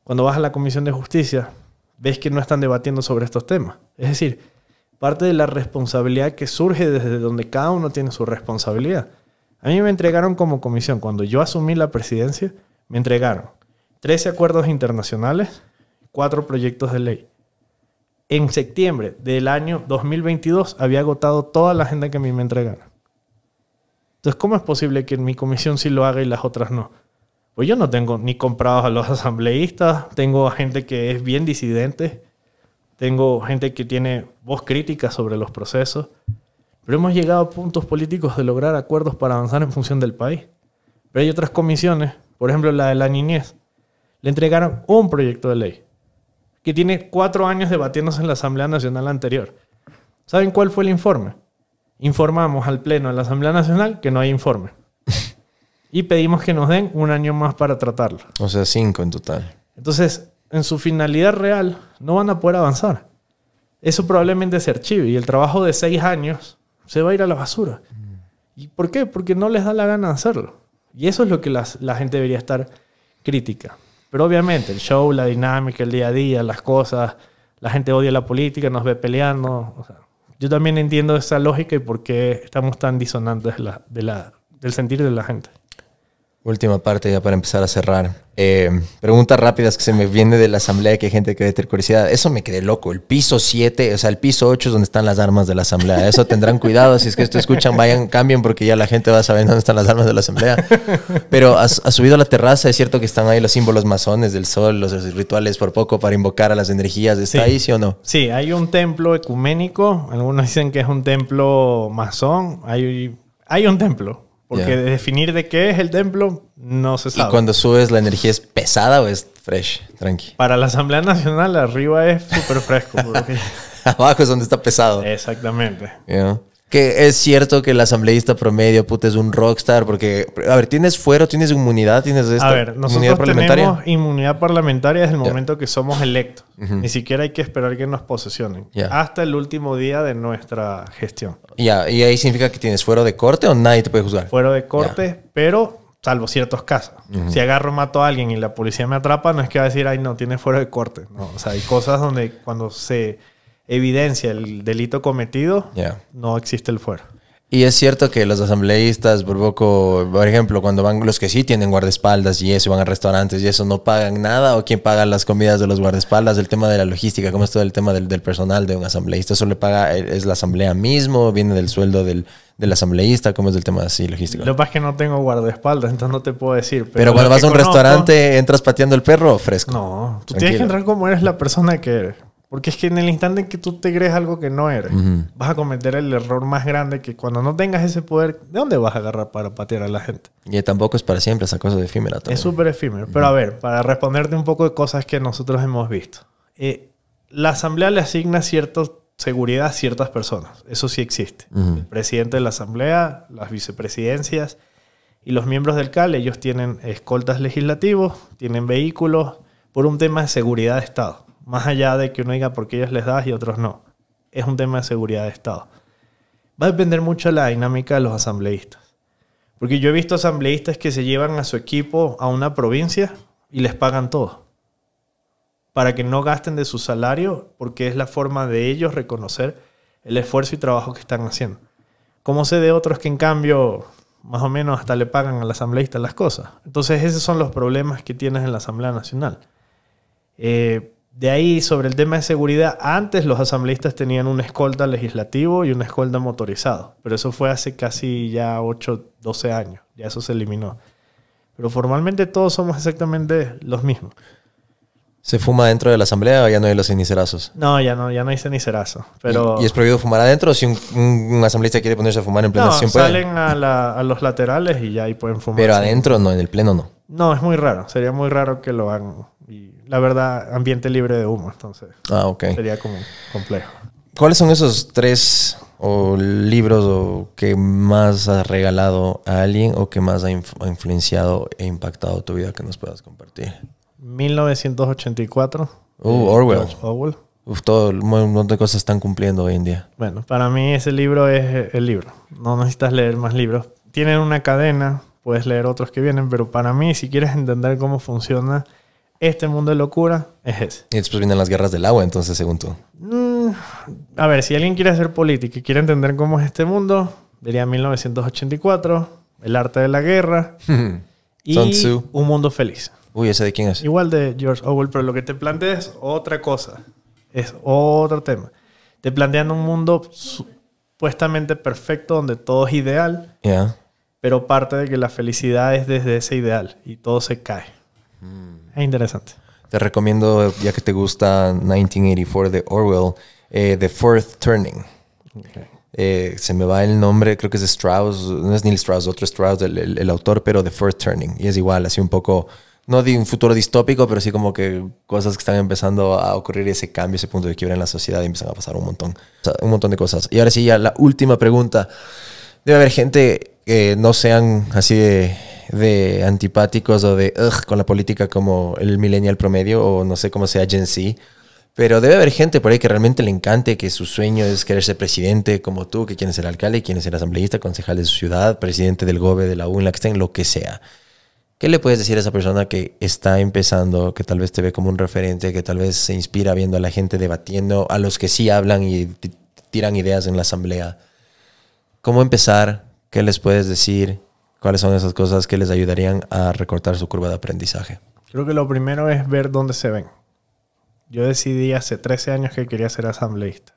Cuando vas a la Comisión de Justicia, ves que no están debatiendo sobre estos temas. Es decir, parte de la responsabilidad que surge desde donde cada uno tiene su responsabilidad. A mí me entregaron como comisión, cuando yo asumí la presidencia, me entregaron 13 acuerdos internacionales, 4 proyectos de ley. En septiembre del año 2022 había agotado toda la agenda que a mí me entregaron. Entonces, ¿cómo es posible que en mi comisión sí lo haga y las otras no? Pues yo no tengo ni comprados a los asambleístas, tengo a gente que es bien disidente, tengo gente que tiene voz crítica sobre los procesos, pero hemos llegado a puntos políticos de lograr acuerdos para avanzar en función del país. Pero hay otras comisiones, por ejemplo la de la niñez, le entregaron un proyecto de ley que tiene 4 años debatiéndose en la Asamblea Nacional anterior. ¿Saben cuál fue el informe? Informamos al Pleno de la Asamblea Nacional que no hay informe. Y pedimos que nos den 1 año más para tratarlo. O sea, 5 en total. Entonces, en su finalidad real, no van a poder avanzar. Eso probablemente se archive y el trabajo de 6 años se va a ir a la basura. ¿Y por qué? Porque no les da la gana de hacerlo. Y eso es lo que la gente debería estar crítica. Pero obviamente, el show, la dinámica, el día a día, las cosas, la gente odia la política, nos ve peleando. O sea, yo también entiendo esa lógica y por qué estamos tan disonantes del sentir de la gente. Última parte ya para empezar a cerrar. Preguntas rápidas que se me viene de la asamblea, que hay gente que debe tener curiosidad. Eso me quedé loco. El piso 7, o sea, el piso 8 es donde están las armas de la asamblea. Eso tendrán cuidado. Si es que esto escuchan, vayan, cambien, porque ya la gente va sabiendo dónde están las armas de la asamblea. Pero has subido a la terraza. Es cierto que están ahí los símbolos masones del sol, los rituales por poco para invocar a las energías. ¿Está ahí, sí o no? Sí, hay un templo ecuménico. Algunos dicen que es un templo masón. Hay un templo. Porque definir de qué es el templo no se sabe. ¿Y cuando subes la energía es pesada o es fresh? Tranqui. Para la Asamblea Nacional arriba es súper fresco. Porque... Abajo es donde está pesado. Exactamente. Yeah. Que es cierto que el asambleísta promedio, puta, es un rockstar. Porque, a ver, ¿tienes fuero? ¿Tienes inmunidad? ¿Tienes esta a ver, nosotros inmunidad parlamentaria? Tenemos inmunidad parlamentaria desde el momento que somos electos. Ni siquiera hay que esperar que nos posesionen. Hasta el último día de nuestra gestión. ¿Y ahí significa que tienes fuero de corte o nadie te puede juzgar? Fuero de corte, pero salvo ciertos casos. Si agarro, mato a alguien y la policía me atrapa, no es que va a decir, ay, no, tiene fuero de corte. No, o sea, hay cosas donde cuando se evidencia el delito cometido, no existe el fuero. Y es cierto que los asambleístas, por ejemplo, cuando van los que sí tienen guardaespaldas y eso, van a restaurantes y eso, no pagan nada, o quién paga las comidas de los guardaespaldas, el tema de la logística, ¿cómo es todo el tema del personal de un asambleísta? ¿Eso le paga, es la asamblea mismo, viene del sueldo del asambleísta? ¿Cómo es el tema así logístico? Lo que pasa es que no tengo guardaespaldas, entonces no te puedo decir. Pero cuando vas a un restaurante, ¿entras pateando el perro fresco? No, tú tienes que entrar como eres la persona que eres. Porque es que en el instante en que tú te crees algo que no eres, vas a cometer el error más grande, que cuando no tengas ese poder, ¿de dónde vas a agarrar para patear a la gente? Y tampoco es para siempre, esa cosa de efímera también. Es súper efímero. Pero a ver, para responderte un poco de cosas que nosotros hemos visto. La asamblea le asigna cierta seguridad a ciertas personas. Eso sí existe. El presidente de la asamblea, las vicepresidencias y los miembros del CAL, ellos tienen escoltas legislativos, tienen vehículos, por un tema de seguridad de Estado. Más allá de que uno diga por qué ellos les das y otros no. Es un tema de seguridad de Estado. Va a depender mucho de la dinámica de los asambleístas. Porque yo he visto asambleístas que se llevan a su equipo a una provincia y les pagan todo. Para que no gasten de su salario, porque es la forma de ellos reconocer el esfuerzo y trabajo que están haciendo. Como sé de otros que en cambio, más o menos hasta le pagan al asambleísta las cosas. Entonces esos son los problemas que tienes en la Asamblea Nacional. De ahí, sobre el tema de seguridad, antes los asambleístas tenían un escolta legislativo y un escolta motorizado. Pero eso fue hace casi ya 8, 12 años. Ya eso se eliminó. Pero formalmente todos somos exactamente los mismos. ¿Se fuma dentro de la asamblea o ya no hay los cenicerazos? No, ya no hay cenicerazo. Pero... ¿Y es prohibido fumar adentro o si un asambleísta quiere ponerse a fumar en plena no, sesión puede? Salen a los laterales y ya ahí pueden fumar. Pero adentro no, en el pleno no. No, es muy raro. Sería muy raro que lo hagan. Y la verdad, ambiente libre de humo. Entonces, ok. Sería como complejo. ¿Cuáles son esos 3 libros que más has regalado a alguien o que más ha influenciado e impactado tu vida que nos puedas compartir? 1984. Orwell. George Orwell. Todo un montón de cosas están cumpliendo hoy en día. Bueno, para mí ese libro es el libro. No necesitas leer más libros. Tienen una cadena, puedes leer otros que vienen, pero para mí, si quieres entender cómo funciona este mundo de locura, es ese. Y después vienen las guerras del agua, entonces, según tú. A ver, si alguien quiere hacer política y quiere entender cómo es este mundo, diría 1984, El arte de la guerra y Sun Tzu. Un mundo feliz. Uy, ¿ese de quién es? Igual de George Orwell, pero lo que te plantea es otra cosa. Es otro tema. Te plantean un mundo supuestamente perfecto donde todo es ideal, Yeah. pero parte de que la felicidad es desde ese ideal y todo se cae. Es interesante. Te recomiendo, ya que te gusta 1984 de Orwell, The Fourth Turning. Okay. Se me va el nombre, creo que es de Strauss, no es Neil Strauss, otro Strauss, el autor, pero The Fourth Turning. Y es igual, así un poco, no de un futuro distópico, pero sí como que cosas que están empezando a ocurrir, ese cambio, ese punto de quiebra en la sociedad y empiezan a pasar un montón de cosas. Y ahora sí, ya la última pregunta. Debe haber gente que no sean así de antipáticos o de con la política como el millennial promedio o no sé cómo sea Gen Z. Pero debe haber gente por ahí que realmente le encante, que su sueño es querer ser presidente como tú, que quiere ser alcalde, quiere ser asambleísta, concejal de su ciudad, presidente del GOBE, de la U, en la que estén, lo que sea. ¿Qué le puedes decir a esa persona que está empezando, que tal vez te ve como un referente, que tal vez se inspira viendo a la gente debatiendo, a los que sí hablan y tiran ideas en la asamblea? ¿Cómo empezar? ¿Qué les puedes decir? ¿Cuáles son esas cosas que les ayudarían a recortar su curva de aprendizaje? Creo que lo primero es ver dónde se ven. Yo decidí hace 13 años que quería ser asambleísta.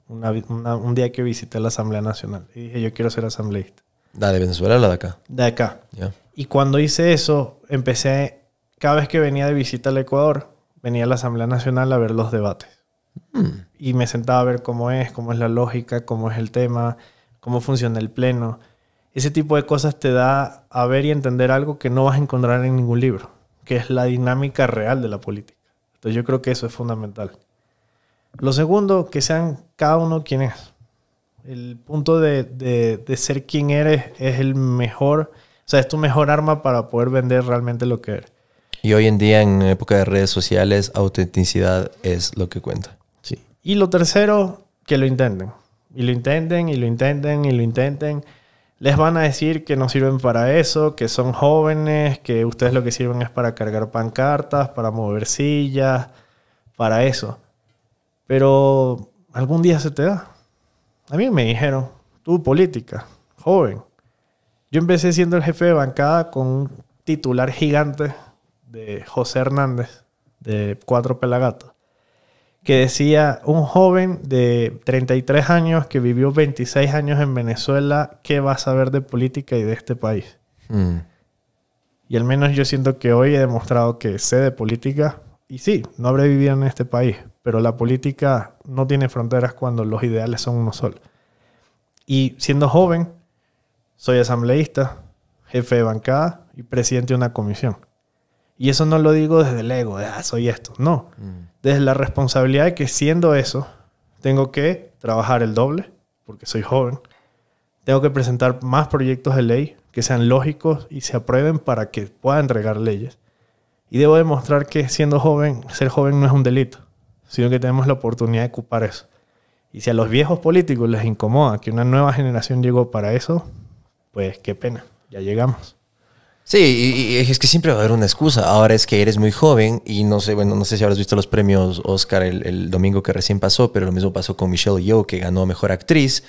Un día que visité la Asamblea Nacional y dije, yo quiero ser asambleísta. ¿La de Venezuela o la de acá? De acá. Yeah. Y cuando hice eso, empecé, cada vez que venía de visita al Ecuador, venía a la Asamblea Nacional a ver los debates. Y me sentaba a ver cómo es la lógica, cómo es el tema, cómo funciona el pleno. Ese tipo de cosas te da a ver y entender algo que no vas a encontrar en ningún libro, que es la dinámica real de la política. Entonces yo creo que eso es fundamental. Lo segundo, que sean cada uno quien es. El punto de ser quien eres es el mejor, o sea, es tu mejor arma para poder vender realmente lo que eres. Y hoy en día, en época de redes sociales, autenticidad es lo que cuenta. Sí. Y lo tercero, que lo intenten. Y lo intenten, y lo intenten, y lo intenten. Les van a decir que no sirven para eso, que son jóvenes, que ustedes lo que sirven es para cargar pancartas, para mover sillas, para eso. Pero algún día se te da. A mí me dijeron, tú política, joven. Yo empecé siendo el jefe de bancada con un titular gigante de José Hernández, de 4 Pelagatos, que decía, un joven de 33 años que vivió 26 años en Venezuela, ¿qué va a saber de política y de este país? Y al menos yo siento que hoy he demostrado que sé de política. Y sí, no habré vivido en este país, pero la política no tiene fronteras cuando los ideales son uno solo. Y siendo joven, soy asambleísta, jefe de bancada y presidente de una comisión. Y eso no lo digo desde el ego, de soy esto. No. Desde la responsabilidad de que siendo eso, tengo que trabajar el doble, porque soy joven. Tengo que presentar más proyectos de ley que sean lógicos y se aprueben para que pueda entregar leyes. Y debo demostrar que siendo joven, ser joven no es un delito, sino que tenemos la oportunidad de ocupar eso. Y si a los viejos políticos les incomoda que una nueva generación llegó para eso, pues qué pena, ya llegamos. Sí, y es que siempre va a haber una excusa. Ahora es que eres muy joven y no sé, bueno, no sé si habrás visto los premios Oscar el domingo que recién pasó, pero lo mismo pasó con Michelle Yeoh, que ganó Mejor Actriz.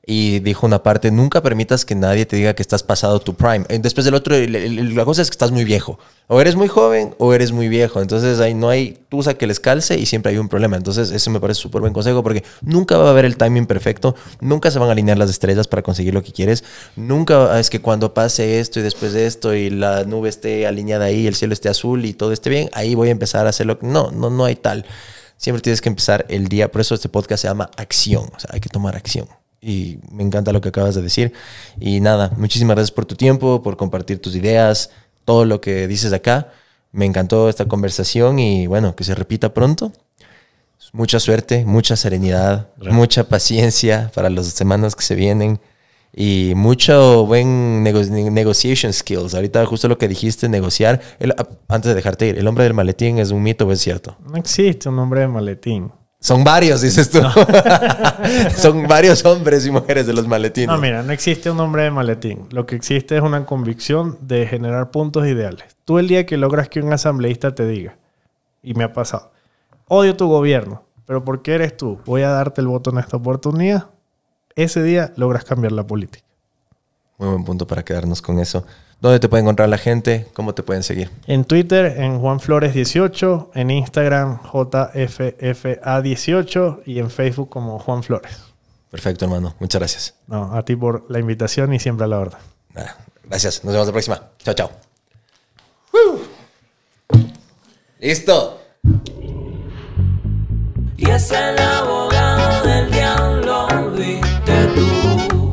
Y dijo una parte, nunca permitas que nadie te diga que estás pasado tu prime. Después del otro, la cosa es que estás muy viejo. O eres muy joven o eres muy viejo. Entonces ahí no hay tusa que les calce y siempre hay un problema. Entonces ese me parece súper buen consejo porque nunca va a haber el timing perfecto. Nunca se van a alinear las estrellas para conseguir lo que quieres. Nunca es que cuando pase esto y después de esto y la nube esté alineada ahí, el cielo esté azul y todo esté bien, ahí voy a empezar a hacerlo. No hay tal. Siempre tienes que empezar el día. Por eso este podcast se llama Acción. O sea, hay que tomar acción. Y me encanta lo que acabas de decir. Y nada, muchísimas gracias por tu tiempo, por compartir tus ideas, todo lo que dices acá. Me encantó esta conversación y bueno, que se repita pronto. Mucha suerte, mucha serenidad, mucha paciencia para las semanas que se vienen y mucho buen negotiation skills. Ahorita justo lo que dijiste, negociar. Antes de dejarte ir, ¿el hombre del maletín es un mito o es cierto? No existe un hombre de maletín. Son varios, dices tú. No. Son varios hombres y mujeres de los maletines. No, mira, no existe un hombre de maletín. Lo que existe es una convicción de generar puntos ideales. Tú el día que logras que un asambleísta te diga, y me ha pasado, odio tu gobierno, pero ¿por qué eres tú? Voy a darte el voto en esta oportunidad. Ese día logras cambiar la política. Muy buen punto para quedarnos con eso. ¿Dónde te puede encontrar la gente? ¿Cómo te pueden seguir? En Twitter, en JuanFlores18. En Instagram, JFFA18. Y en Facebook como Juan Flores. Perfecto, hermano. Muchas gracias. No, a ti por la invitación y siempre a la orden. Gracias. Nos vemos la próxima. Chao, chao. ¡Listo! Y es el abogado del diablo, viste tú.